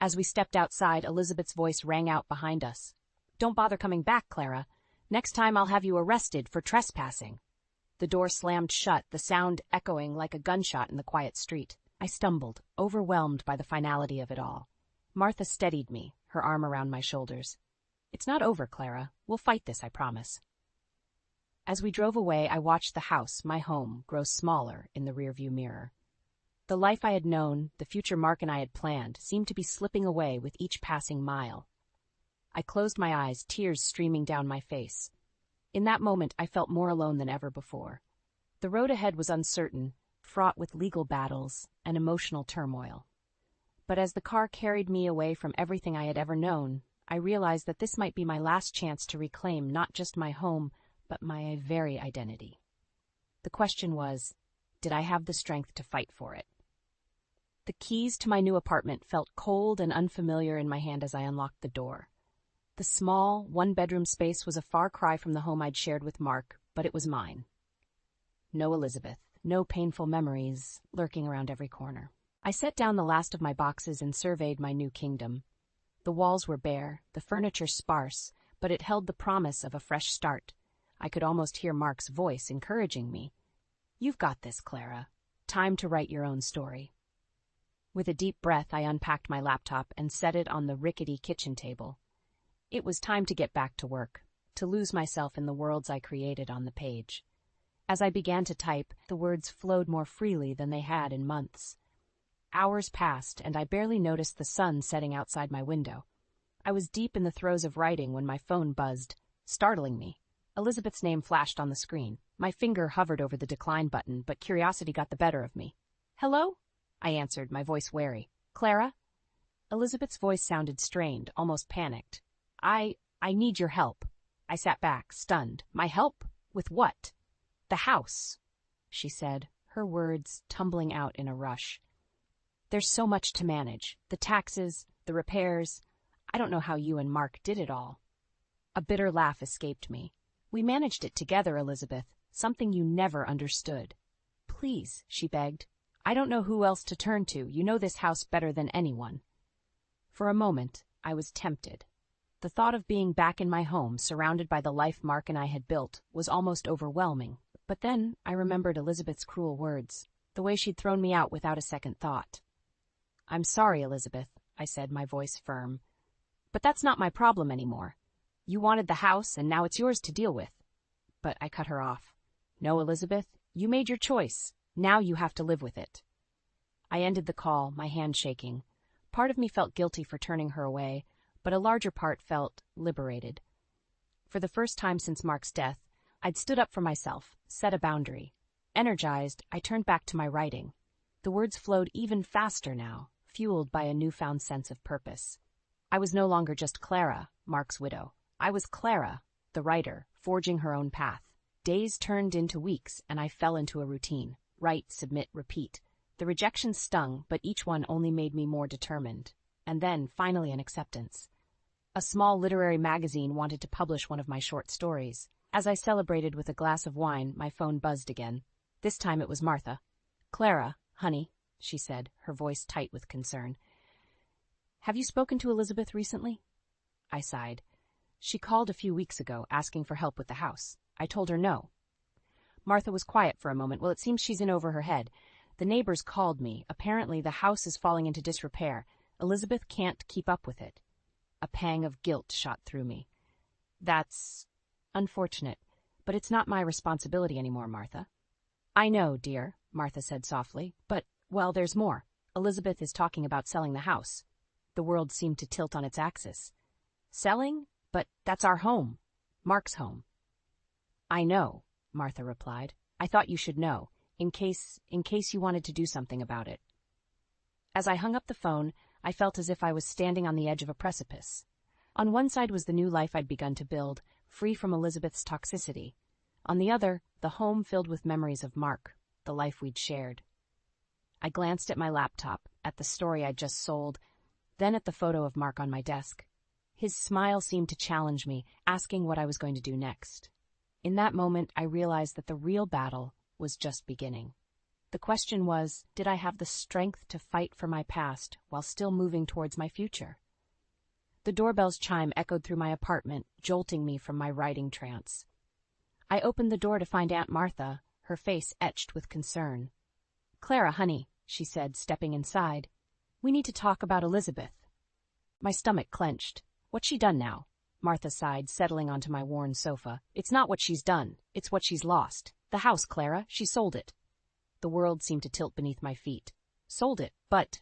As we stepped outside, Elizabeth's voice rang out behind us. Don't bother coming back, Clara. Next time I'll have you arrested for trespassing. The door slammed shut, the sound echoing like a gunshot in the quiet street. I stumbled, overwhelmed by the finality of it all. Martha steadied me, her arm around my shoulders. It's not over, Clara. We'll fight this, I promise. As we drove away, I watched the house, my home, grow smaller in the rearview mirror. The life I had known, the future Mark and I had planned, seemed to be slipping away with each passing mile. I closed my eyes, tears streaming down my face. In that moment, I felt more alone than ever before. The road ahead was uncertain, fraught with legal battles and emotional turmoil. But as the car carried me away from everything I had ever known, I realized that this might be my last chance to reclaim not just my home, but my very identity. The question was, did I have the strength to fight for it? The keys to my new apartment felt cold and unfamiliar in my hand as I unlocked the door. The small, one-bedroom space was a far cry from the home I'd shared with Mark, but it was mine. No Elizabeth, no painful memories lurking around every corner. I set down the last of my boxes and surveyed my new kingdom. The walls were bare, the furniture sparse, but it held the promise of a fresh start. I could almost hear Mark's voice encouraging me. You've got this, Clara. Time to write your own story. With a deep breath, I unpacked my laptop and set it on the rickety kitchen table. It was time to get back to work, to lose myself in the worlds I created on the page. As I began to type, the words flowed more freely than they had in months. Hours passed, and I barely noticed the sun setting outside my window. I was deep in the throes of writing when my phone buzzed, startling me. Elizabeth's name flashed on the screen. My finger hovered over the decline button, but curiosity got the better of me. Hello? I answered, my voice wary. Clara? Elizabeth's voice sounded strained, almost panicked. I need your help. I sat back, stunned. My help? With what? The house, she said, her words tumbling out in a rush. There's so much to manage. The taxes, the repairs. I don't know how you and Mark did it all. A bitter laugh escaped me. We managed it together, Elizabeth, something you never understood. Please, she begged. I don't know who else to turn to. You know this house better than anyone. For a moment, I was tempted. The thought of being back in my home, surrounded by the life Mark and I had built, was almost overwhelming. But then I remembered Elizabeth's cruel words, the way she'd thrown me out without a second thought. I'm sorry, Elizabeth, I said, my voice firm. But that's not my problem anymore. You wanted the house, and now it's yours to deal with. But I cut her off. No, Elizabeth, you made your choice. Now you have to live with it. I ended the call, my hand shaking. Part of me felt guilty for turning her away, but a larger part felt liberated. For the first time since Mark's death, I'd stood up for myself, set a boundary. Energized, I turned back to my writing. The words flowed even faster now, fueled by a newfound sense of purpose. I was no longer just Clara, Mark's widow. I was Clara, the writer, forging her own path. Days turned into weeks, and I fell into a routine. Write, submit, repeat. The rejections stung, but each one only made me more determined. And then, finally, an acceptance. A small literary magazine wanted to publish one of my short stories. As I celebrated with a glass of wine, my phone buzzed again. This time it was Martha. "Clara, honey," she said, her voice tight with concern. "Have you spoken to Elizabeth recently?" I sighed. "She called a few weeks ago, asking for help with the house. I told her no." Martha was quiet for a moment. "Well, it seems she's in over her head. The neighbors called me. Apparently the house is falling into disrepair. Elizabeth can't keep up with it." A pang of guilt shot through me. "That's unfortunate, but it's not my responsibility anymore, Martha." "I know, dear," Martha said softly, "but, well, there's more. Elizabeth is talking about selling the house." The world seemed to tilt on its axis. "Selling? But that's our home. Mark's home." "I know," Martha replied. "I thought you should know, in case you wanted to do something about it." As I hung up the phone, I felt as if I was standing on the edge of a precipice. On one side was the new life I'd begun to build, free from Elizabeth's toxicity. On the other, the home filled with memories of Mark, the life we'd shared. I glanced at my laptop, at the story I'd just sold, then at the photo of Mark on my desk. His smile seemed to challenge me, asking what I was going to do next. In that moment, I realized that the real battle was just beginning. The question was, did I have the strength to fight for my past while still moving towards my future? The doorbell's chime echoed through my apartment, jolting me from my writing trance. I opened the door to find Aunt Martha, her face etched with concern. "Clara, honey," she said, stepping inside. "We need to talk about Elizabeth." My stomach clenched. "What's she done now?" Martha sighed, settling onto my worn sofa. "It's not what she's done. It's what she's lost. The house, Clara. She sold it." The world seemed to tilt beneath my feet. "Sold it? But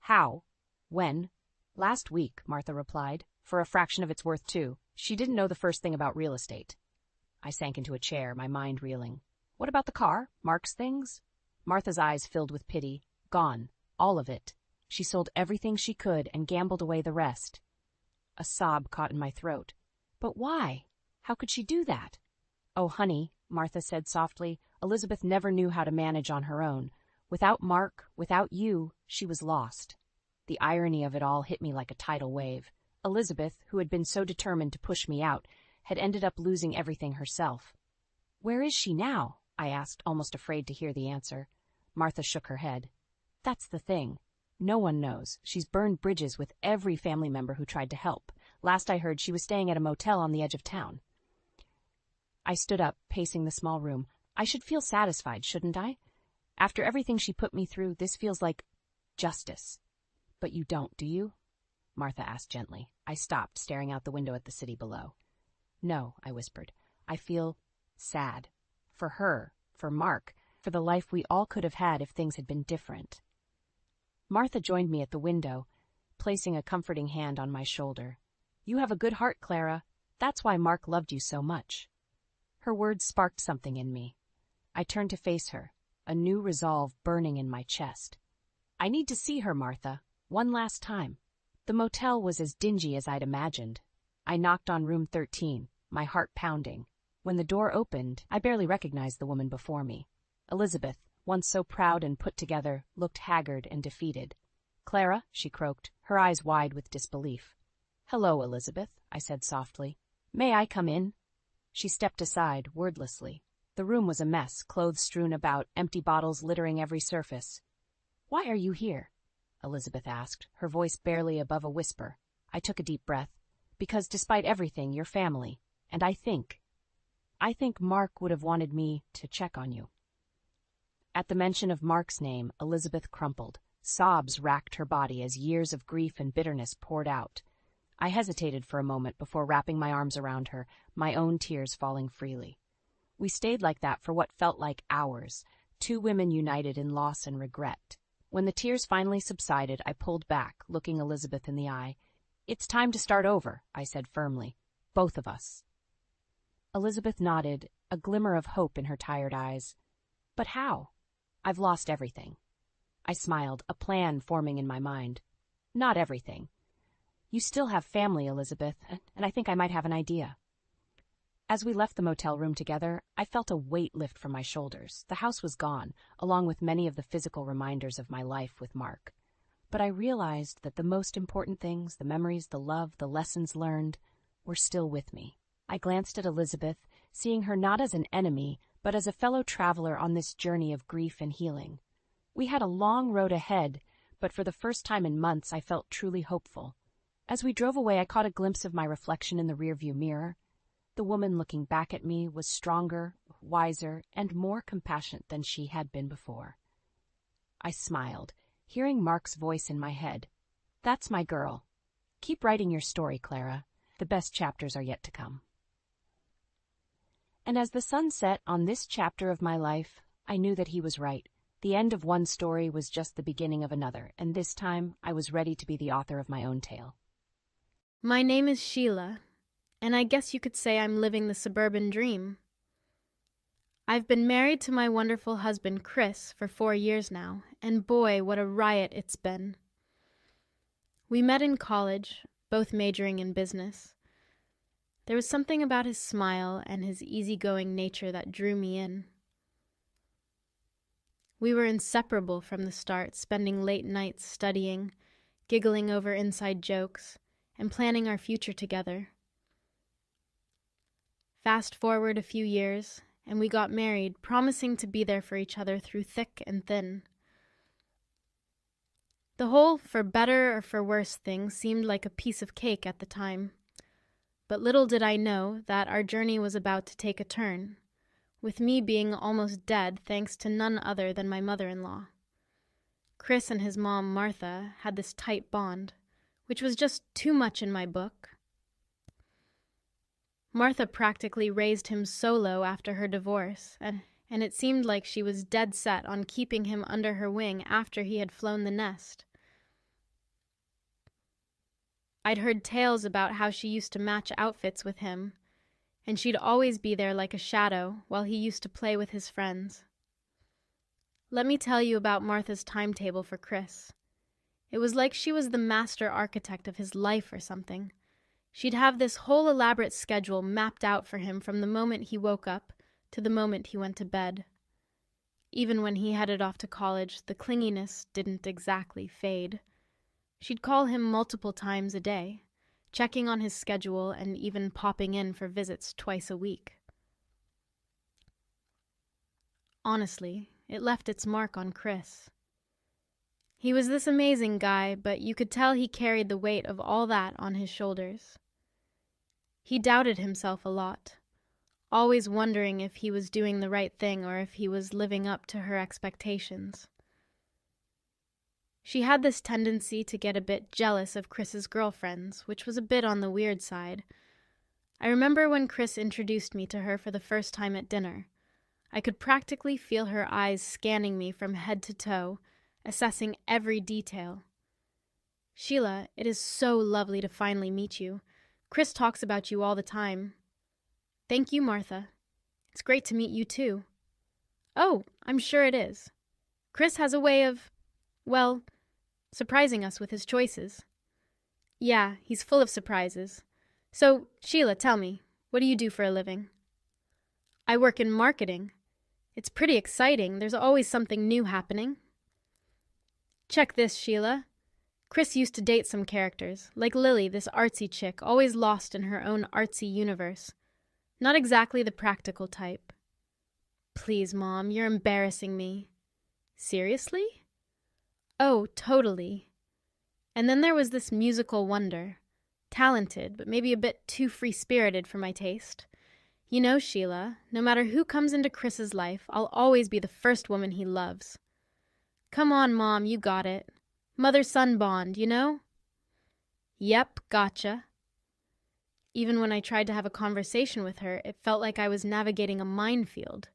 how? When?" "Last week," Martha replied. "For a fraction of its worth, too. She didn't know the first thing about real estate." I sank into a chair, my mind reeling. "What about the car? Mark's things?" Martha's eyes filled with pity. "Gone. All of it. She sold everything she could and gambled away the rest." A sob caught in my throat. "But why? How could she do that?" "Oh, honey," Martha said softly, "Elizabeth never knew how to manage on her own. Without Mark, without you, she was lost." The irony of it all hit me like a tidal wave. Elizabeth, who had been so determined to push me out, had ended up losing everything herself. "Where is she now?" I asked, almost afraid to hear the answer. Martha shook her head. "That's the thing. No one knows. She's burned bridges with every family member who tried to help. Last I heard, she was staying at a motel on the edge of town." I stood up, pacing the small room. I should feel satisfied, shouldn't I? After everything she put me through, this feels like justice. "But you don't, do you?" Martha asked gently. I stopped, staring out the window at the city below. "No," I whispered. "I feel sad. For her, for Mark, for the life we all could have had if things had been different." Martha joined me at the window, placing a comforting hand on my shoulder. "You have a good heart, Clara. That's why Mark loved you so much." Her words sparked something in me. I turned to face her, a new resolve burning in my chest. "I need to see her, Martha. One last time." The motel was as dingy as I'd imagined. I knocked on room 13, my heart pounding. When the door opened, I barely recognized the woman before me. Elizabeth, once so proud and put together, looked haggard and defeated. "Clara," she croaked, her eyes wide with disbelief. "Hello, Elizabeth," I said softly. "May I come in?" She stepped aside, wordlessly. The room was a mess, clothes strewn about, empty bottles littering every surface. "Why are you here?" Elizabeth asked, her voice barely above a whisper. I took a deep breath. "Because despite everything, you're family. And I think Mark would have wanted me to check on you." At the mention of Mark's name, Elizabeth crumpled. Sobs racked her body as years of grief and bitterness poured out. I hesitated for a moment before wrapping my arms around her, my own tears falling freely. We stayed like that for what felt like hours, two women united in loss and regret. When the tears finally subsided, I pulled back, looking Elizabeth in the eye. "It's time to start over," I said firmly. "Both of us." Elizabeth nodded, a glimmer of hope in her tired eyes. "But how? I've lost everything." I smiled, a plan forming in my mind. Not everything. You still have family, Elizabeth, and I think I might have an idea. As we left the motel room together, I felt a weight lift from my shoulders. The house was gone, along with many of the physical reminders of my life with Mark. But I realized that the most important things, the memories, the love, the lessons learned, were still with me. I glanced at Elizabeth, seeing her not as an enemy, but as a fellow traveler on this journey of grief and healing. We had a long road ahead, but for the first time in months I felt truly hopeful. As we drove away, I caught a glimpse of my reflection in the rearview mirror. The woman looking back at me was stronger, wiser, and more compassionate than she had been before. I smiled, hearing Mark's voice in my head. That's my girl. Keep writing your story, Clara. The best chapters are yet to come. And as the sun set on this chapter of my life, I knew that he was right. The end of one story was just the beginning of another, and this time I was ready to be the author of my own tale. My name is Sheila, and I guess you could say I'm living the suburban dream. I've been married to my wonderful husband, Chris, for 4 years now, and boy, what a riot it's been. We met in college, both majoring in business. There was something about his smile and his easygoing nature that drew me in. We were inseparable from the start, spending late nights studying, giggling over inside jokes, and planning our future together. Fast forward a few years, and we got married, promising to be there for each other through thick and thin. The whole for better or for worse thing seemed like a piece of cake at the time. But little did I know that our journey was about to take a turn, with me being almost dead thanks to none other than my mother-in-law. Chris and his mom, Martha, had this tight bond, which was just too much in my book. Martha practically raised him solo after her divorce, and it seemed like she was dead set on keeping him under her wing after he had flown the nest. I'd heard tales about how she used to match outfits with him, and she'd always be there like a shadow while he used to play with his friends. Let me tell you about Martha's timetable for Chris. It was like she was the master architect of his life or something. She'd have this whole elaborate schedule mapped out for him from the moment he woke up to the moment he went to bed. Even when he headed off to college, the clinginess didn't exactly fade. She'd call him multiple times a day, checking on his schedule and even popping in for visits twice a week. Honestly, it left its mark on Chris. He was this amazing guy, but you could tell he carried the weight of all that on his shoulders. He doubted himself a lot, always wondering if he was doing the right thing or if he was living up to her expectations. She had this tendency to get a bit jealous of Chris's girlfriends, which was a bit on the weird side. I remember when Chris introduced me to her for the first time at dinner. I could practically feel her eyes scanning me from head to toe, assessing every detail. "Sheila, it is so lovely to finally meet you. Chris talks about you all the time." "Thank you, Martha. It's great to meet you, too." "Oh, I'm sure it is. Chris has a way of, well, surprising us with his choices." "Yeah, he's full of surprises. So, Sheila, tell me, what do you do for a living?" "I work in marketing. It's pretty exciting. There's always something new happening." "Check this, Sheila. Chris used to date some characters, like Lily, this artsy chick, always lost in her own artsy universe. Not exactly the practical type." "Please, Mom, you're embarrassing me." "Seriously?" "Oh, totally. And then there was this musical wonder. Talented, but maybe a bit too free-spirited for my taste. You know, Sheila, no matter who comes into Chris's life, I'll always be the first woman he loves." "Come on, Mom, you got it. Mother-son bond, you know?" "Yep, gotcha." Even when I tried to have a conversation with her, it felt like I was navigating a minefield.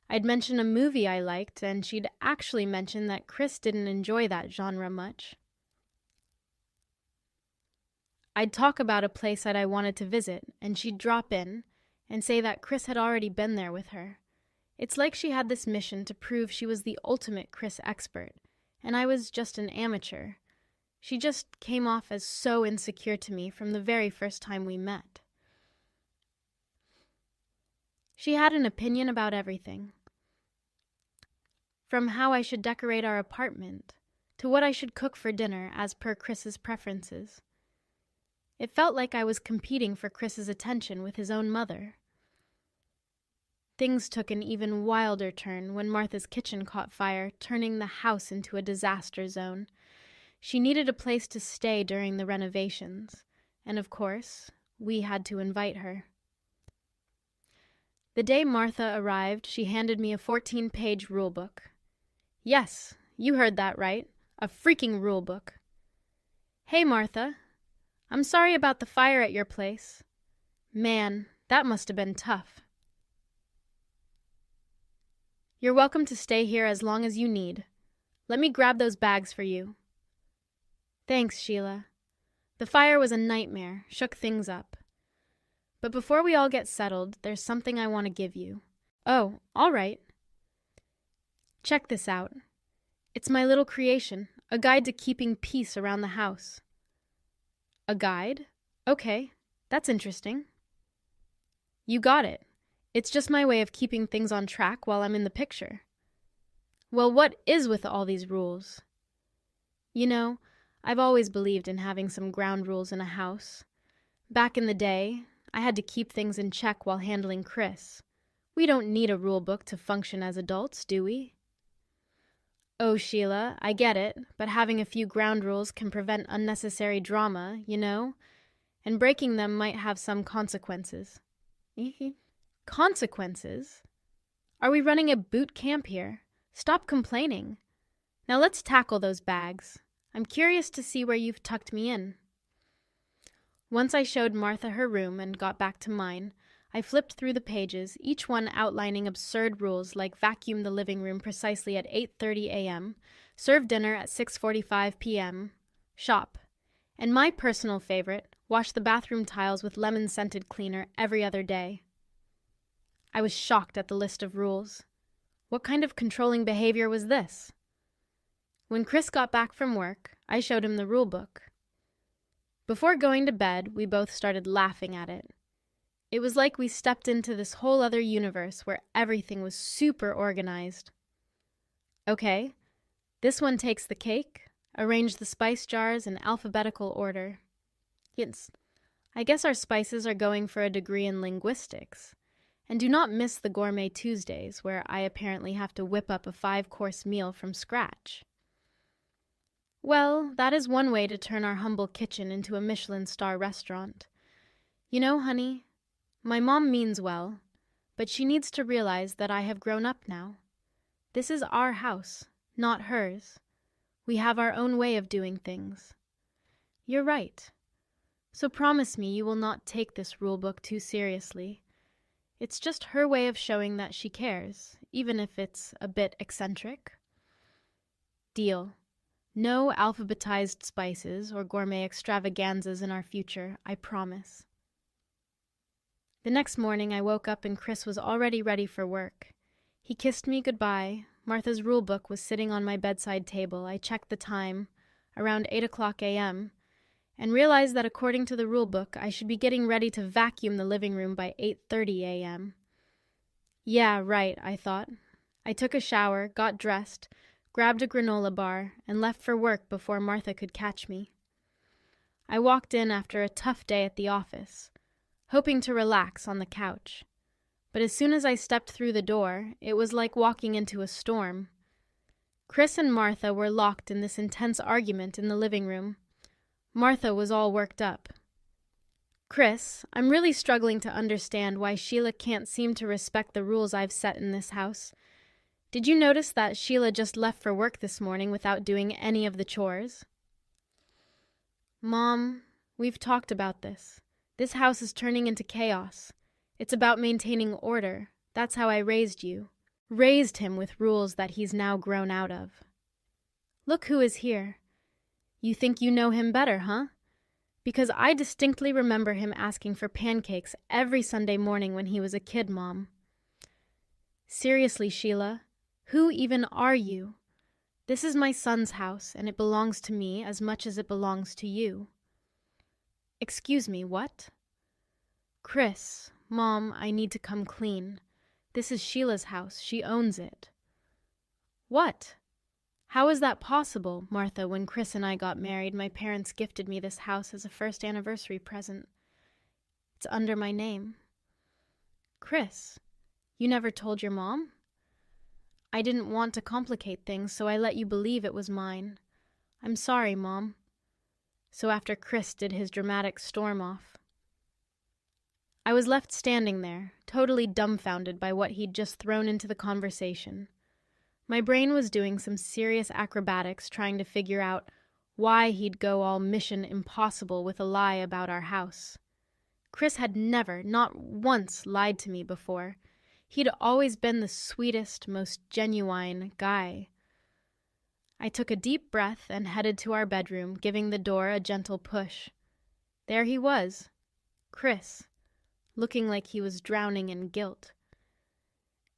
I'd mention a movie I liked, and she'd actually mention that Chris didn't enjoy that genre much. I'd talk about a place that I wanted to visit, and she'd drop in and say that Chris had already been there with her. It's like she had this mission to prove she was the ultimate Chris expert, and I was just an amateur. She just came off as so insecure to me from the very first time we met. She had an opinion about everything. From how I should decorate our apartment, to what I should cook for dinner as per Chris's preferences. It felt like I was competing for Chris's attention with his own mother. Things took an even wilder turn when Martha's kitchen caught fire, turning the house into a disaster zone. She needed a place to stay during the renovations, and of course, we had to invite her. The day Martha arrived, she handed me a 14-page rulebook. Yes, you heard that right, a freaking rulebook. Hey, Martha. I'm sorry about the fire at your place. Man, that must have been tough. You're welcome to stay here as long as you need. Let me grab those bags for you. Thanks, Sheila. The fire was a nightmare, shook things up. But before we all get settled, there's something I want to give you. Oh, all right. Check this out. It's my little creation, a guide to keeping peace around the house. A guide? Okay, that's interesting. You got it. It's just my way of keeping things on track while I'm in the picture. Well, what is with all these rules? You know, I've always believed in having some ground rules in a house. Back in the day, I had to keep things in check while handling Chris. We don't need a rule book to function as adults, do we? Oh, Sheila, I get it, but having a few ground rules can prevent unnecessary drama, you know? And breaking them might have some consequences. Consequences? Are we running a boot camp here? Stop complaining. Now let's tackle those bags. I'm curious to see where you've tucked me in. Once I showed Martha her room and got back to mine, I flipped through the pages, each one outlining absurd rules like vacuum the living room precisely at 8:30 a.m., serve dinner at 6:45 p.m., shop, and my personal favorite, wash the bathroom tiles with lemon-scented cleaner every other day. I was shocked at the list of rules. What kind of controlling behavior was this? When Chris got back from work, I showed him the rule book. Before going to bed, we both started laughing at it. It was like we stepped into this whole other universe where everything was super organized. Okay, this one takes the cake, arrange the spice jars in alphabetical order. Yes, I guess our spices are going for a degree in linguistics. And do not miss the Gourmet Tuesdays, where I apparently have to whip up a 5-course meal from scratch. Well, that is one way to turn our humble kitchen into a Michelin star restaurant. You know, honey, my mom means well, but she needs to realize that I have grown up now. This is our house, not hers. We have our own way of doing things. You're right. So promise me you will not take this rulebook too seriously. It's just her way of showing that she cares, even if it's a bit eccentric. Deal. No alphabetized spices or gourmet extravaganzas in our future, I promise. The next morning I woke up and Chris was already ready for work. He kissed me goodbye. Martha's rulebook was sitting on my bedside table. I checked the time, around 8:00 a.m., and realized that according to the rulebook, I should be getting ready to vacuum the living room by 8:30 a.m. Yeah, right, I thought. I took a shower, got dressed, grabbed a granola bar, and left for work before Martha could catch me. I walked in after a tough day at the office, hoping to relax on the couch. But as soon as I stepped through the door, it was like walking into a storm. Chris and Martha were locked in this intense argument in the living room. Martha was all worked up. Chris, I'm really struggling to understand why Sheila can't seem to respect the rules I've set in this house. Did you notice that Sheila just left for work this morning without doing any of the chores? Mom, we've talked about this. This house is turning into chaos. It's about maintaining order. That's how I raised you. Raised him with rules that he's now grown out of. Look who is here. You think you know him better, huh? Because I distinctly remember him asking for pancakes every Sunday morning when he was a kid, Mom. Seriously, Sheila, who even are you? This is my son's house, and it belongs to me as much as it belongs to you. Excuse me, what? Chris, Mom, I need to come clean. This is Sheila's house. She owns it. What? How is that possible, Martha? When Chris and I got married, my parents gifted me this house as a first anniversary present. It's under my name. Chris, you never told your mom? I didn't want to complicate things, so I let you believe it was mine. I'm sorry, Mom. So after Chris did his dramatic storm off, I was left standing there, totally dumbfounded by what he'd just thrown into the conversation. My brain was doing some serious acrobatics trying to figure out why he'd go all Mission Impossible with a lie about our house. Chris had never, not once, lied to me before. He'd always been the sweetest, most genuine guy. I took a deep breath and headed to our bedroom, giving the door a gentle push. There he was, Chris, looking like he was drowning in guilt.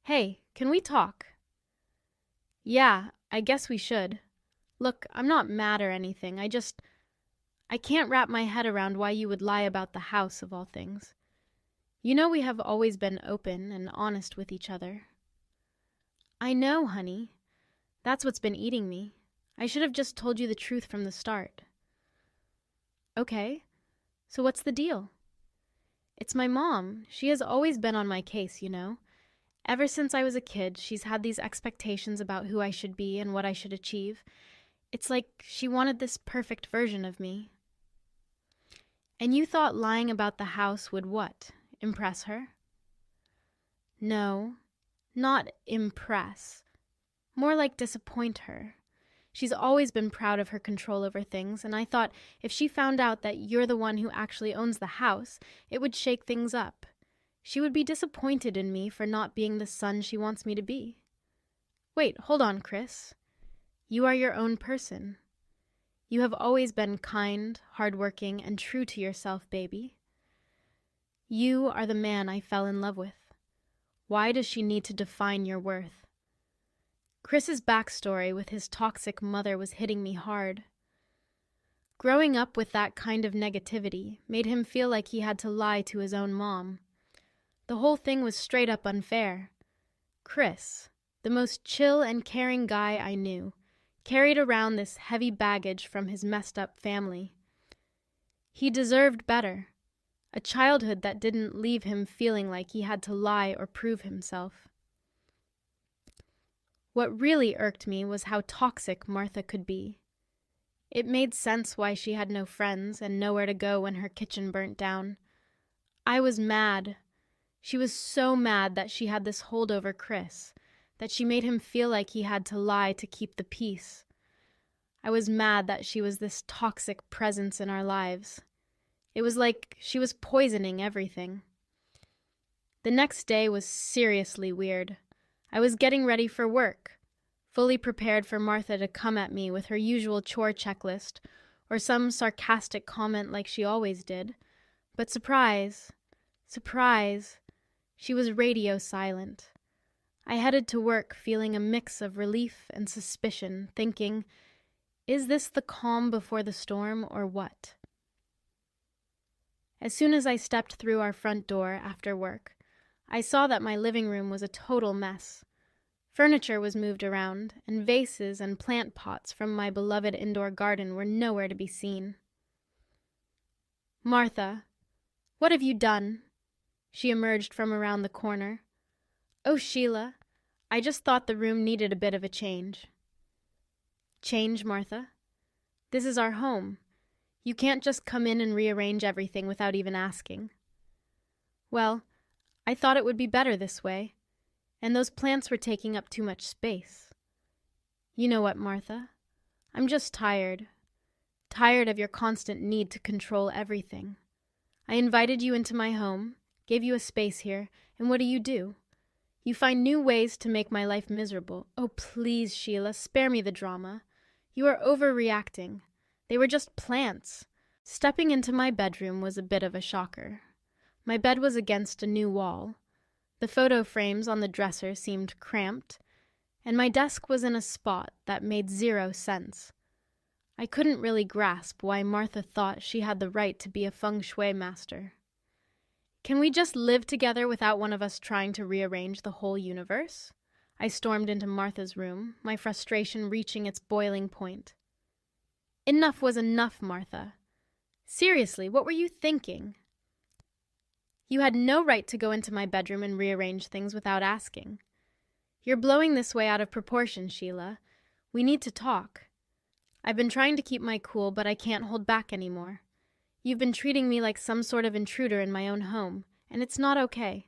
Hey, can we talk? Yeah, I guess we should. Look, I'm not mad or anything. I can't wrap my head around why you would lie about the house, of all things. You know we have always been open and honest with each other. I know, honey. That's what's been eating me. I should have just told you the truth from the start. Okay, so what's the deal? It's my mom. She has always been on my case, you know. Ever since I was a kid, she's had these expectations about who I should be and what I should achieve. It's like she wanted this perfect version of me. And you thought lying about the house would what? Impress her? No, not impress. More like disappoint her. She's always been proud of her control over things, and I thought if she found out that you're the one who actually owns the house, it would shake things up. She would be disappointed in me for not being the son she wants me to be. Wait, hold on, Chris. You are your own person. You have always been kind, hardworking, and true to yourself, baby. You are the man I fell in love with. Why does she need to define your worth? Chris's backstory with his toxic mother was hitting me hard. Growing up with that kind of negativity made him feel like he had to lie to his own mom. The whole thing was straight up unfair. Chris, the most chill and caring guy I knew, carried around this heavy baggage from his messed up family. He deserved better. A childhood that didn't leave him feeling like he had to lie or prove himself. What really irked me was how toxic Martha could be. It made sense why she had no friends and nowhere to go when her kitchen burnt down. I was mad. She was so mad that she had this hold over Chris, that she made him feel like he had to lie to keep the peace. I was mad that she was this toxic presence in our lives. It was like she was poisoning everything. The next day was seriously weird. I was getting ready for work, fully prepared for Martha to come at me with her usual chore checklist or some sarcastic comment like she always did. But surprise, she was radio silent. I headed to work feeling a mix of relief and suspicion, thinking, is this the calm before the storm or what? As soon as I stepped through our front door after work, I saw that my living room was a total mess. Furniture was moved around, and vases and plant pots from my beloved indoor garden were nowhere to be seen. Martha, what have you done? She emerged from around the corner. Oh, Sheila, I just thought the room needed a bit of a change. Change, Martha? This is our home. You can't just come in and rearrange everything without even asking. Well, I thought it would be better this way, and those plants were taking up too much space. You know what, Martha? I'm just tired. Tired of your constant need to control everything. I invited you into my home, gave you a space here, and what do? You find new ways to make my life miserable. Oh, please, Sheila, spare me the drama. You are overreacting. They were just plants. Stepping into my bedroom was a bit of a shocker. My bed was against a new wall. The photo frames on the dresser seemed cramped, and my desk was in a spot that made 0 sense. I couldn't really grasp why Martha thought she had the right to be a feng shui master. Can we just live together without one of us trying to rearrange the whole universe? I stormed into Martha's room, my frustration reaching its boiling point. Enough was enough, Martha. Seriously, what were you thinking? You had no right to go into my bedroom and rearrange things without asking. You're blowing this way out of proportion, Sheila. We need to talk. I've been trying to keep my cool, but I can't hold back anymore. You've been treating me like some sort of intruder in my own home, and it's not okay.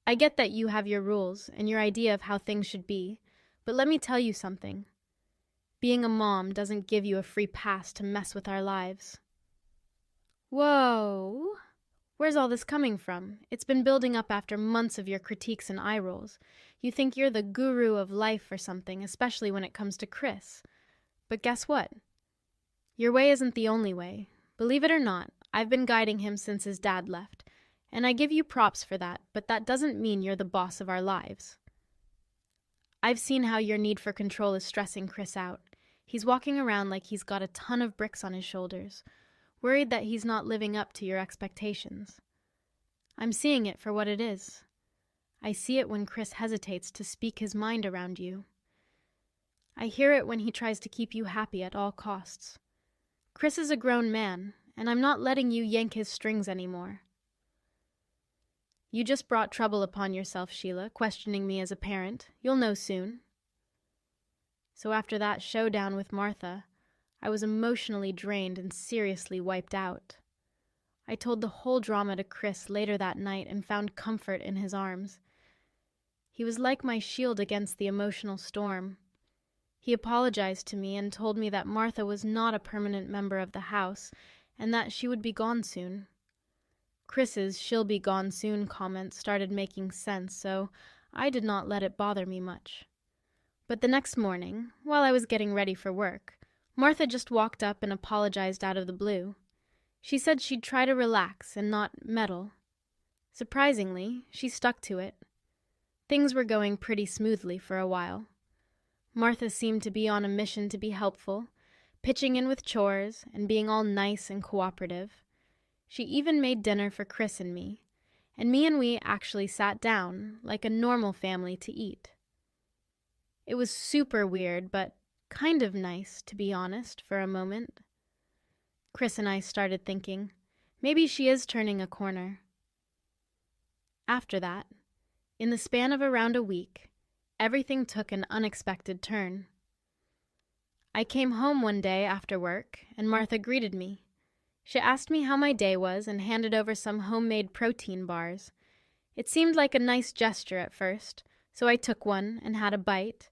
I get that you have your rules and your idea of how things should be, but let me tell you something. Being a mom doesn't give you a free pass to mess with our lives. Whoa! Where's all this coming from? It's been building up after months of your critiques and eye rolls. You think you're the guru of life or something, especially when it comes to Chris. But guess what? Your way isn't the only way. Believe it or not, I've been guiding him since his dad left, and I give you props for that, but that doesn't mean you're the boss of our lives. I've seen how your need for control is stressing Chris out. He's walking around like he's got a ton of bricks on his shoulders, worried that he's not living up to your expectations. I'm seeing it for what it is. I see it when Chris hesitates to speak his mind around you. I hear it when he tries to keep you happy at all costs. Chris is a grown man, and I'm not letting you yank his strings anymore. You just brought trouble upon yourself, Sheila, questioning me as a parent. You'll know soon. So after that showdown with Martha, I was emotionally drained and seriously wiped out. I told the whole drama to Chris later that night and found comfort in his arms. He was like my shield against the emotional storm. He apologized to me and told me that Martha was not a permanent member of the house and that she would be gone soon. Chris's "she'll be gone soon" comment started making sense, so I did not let it bother me much. But the next morning, while I was getting ready for work, Martha just walked up and apologized out of the blue. She said she'd try to relax and not meddle. Surprisingly, she stuck to it. Things were going pretty smoothly for a while. Martha seemed to be on a mission to be helpful, pitching in with chores and being all nice and cooperative. She even made dinner for Chris and me and we actually sat down like a normal family to eat. It was super weird, but kind of nice, to be honest, for a moment. Chris and I started thinking, maybe she is turning a corner. After that, in the span of around a week, everything took an unexpected turn. I came home one day after work, and Martha greeted me. She asked me how my day was and handed over some homemade protein bars. It seemed like a nice gesture at first, so I took one and had a bite,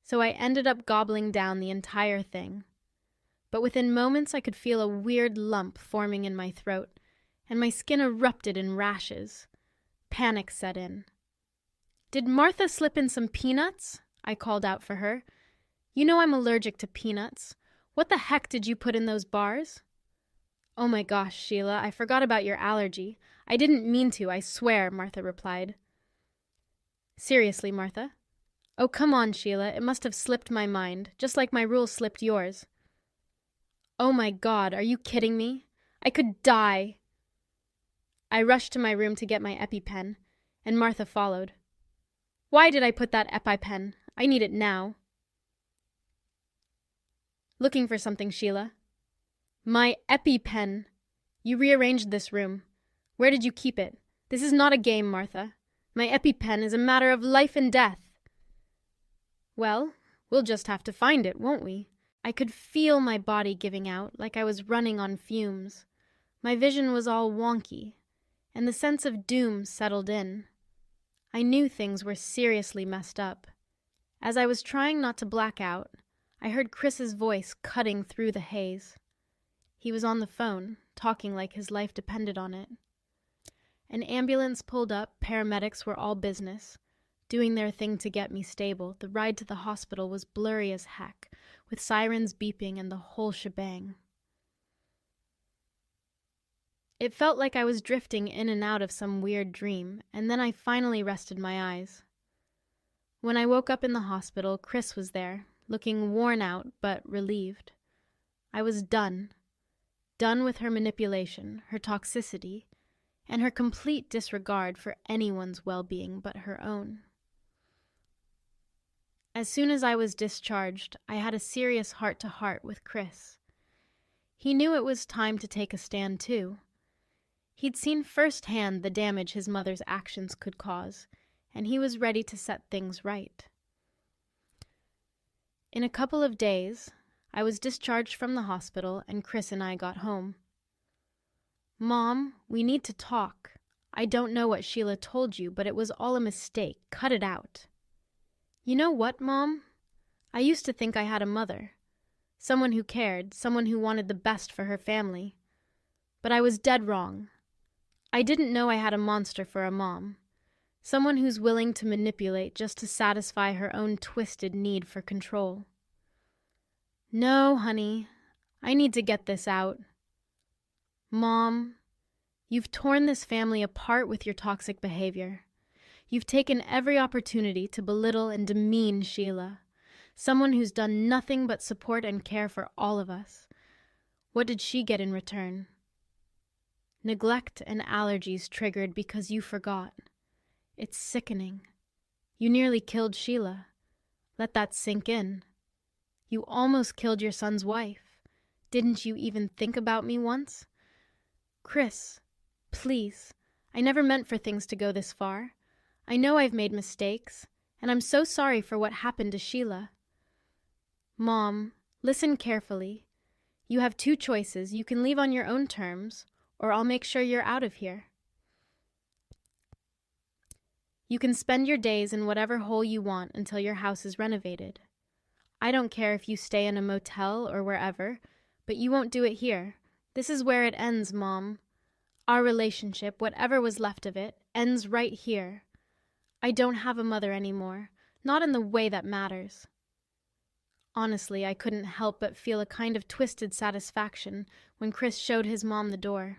so I ended up gobbling down the entire thing. But within moments I could feel a weird lump forming in my throat, and my skin erupted in rashes. Panic set in. "Did Martha slip in some peanuts?" I called out for her. "You know I'm allergic to peanuts. What the heck did you put in those bars?" "Oh my gosh, Sheila, I forgot about your allergy. I didn't mean to, I swear," Martha replied. "Seriously, Martha?" "Oh, come on, Sheila, it must have slipped my mind, just like my rules slipped yours." "Oh my God, are you kidding me? I could die." I rushed to my room to get my EpiPen, and Martha followed. "Why did I put that EpiPen? I need it now." "Looking for something, Sheila?" "My EpiPen. You rearranged this room. Where did you keep it? This is not a game, Martha. My EpiPen is a matter of life and death." "Well, we'll just have to find it, won't we?" I could feel my body giving out, like I was running on fumes. My vision was all wonky, and the sense of doom settled in. I knew things were seriously messed up. As I was trying not to black out, I heard Chris's voice cutting through the haze. He was on the phone, talking like his life depended on it. An ambulance pulled up, paramedics were all business, doing their thing to get me stable. The ride to the hospital was blurry as heck, with sirens beeping and the whole shebang. It felt like I was drifting in and out of some weird dream, and then I finally rested my eyes. When I woke up in the hospital, Chris was there, looking worn out but relieved. I was done. Done with her manipulation, her toxicity, and her complete disregard for anyone's well-being but her own. As soon as I was discharged, I had a serious heart-to-heart with Chris. He knew it was time to take a stand too. He'd seen firsthand the damage his mother's actions could cause, and he was ready to set things right. In a couple of days, I was discharged from the hospital and Chris and I got home. "Mom, we need to talk. I don't know what Sheila told you, but it was all a mistake. Cut it out." "You know what, Mom? I used to think I had a mother. Someone who cared, someone who wanted the best for her family. But I was dead wrong. I didn't know I had a monster for a mom. Someone who's willing to manipulate just to satisfy her own twisted need for control. No, honey, I need to get this out. Mom, you've torn this family apart with your toxic behavior. You've taken every opportunity to belittle and demean Sheila, someone who's done nothing but support and care for all of us. What did she get in return? Neglect and allergies triggered because you forgot. It's sickening. You nearly killed Sheila. Let that sink in. You almost killed your son's wife. Didn't you even think about me once? Chris, please, I never meant for things to go this far. I know I've made mistakes, and I'm so sorry for what happened to Sheila. Mom, listen carefully. You have two choices. You can leave on your own terms, or I'll make sure you're out of here. You can spend your days in whatever hole you want until your house is renovated. I don't care if you stay in a motel or wherever, but you won't do it here. This is where it ends, Mom. Our relationship, whatever was left of it, ends right here. I don't have a mother anymore, not in the way that matters. Honestly, I couldn't help but feel a kind of twisted satisfaction when Chris showed his mom the door.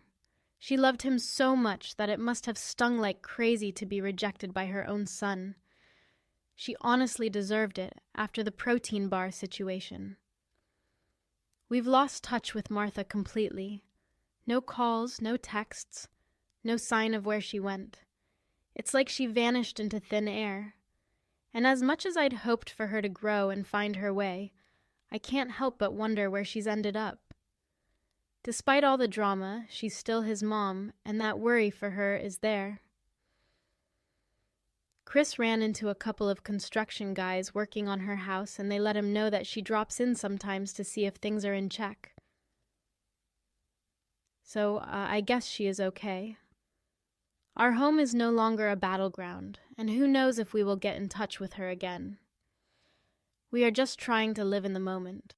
She loved him so much that it must have stung like crazy to be rejected by her own son. She honestly deserved it after the protein bar situation. We've lost touch with Martha completely. No calls, no texts, no sign of where she went. It's like she vanished into thin air. And as much as I'd hoped for her to grow and find her way, I can't help but wonder where she's ended up. Despite all the drama, she's still his mom, and that worry for her is there. Chris ran into a couple of construction guys working on her house, and they let him know that she drops in sometimes to see if things are in check. So I guess she is okay. Our home is no longer a battleground, and who knows if we will get in touch with her again. We are just trying to live in the moment.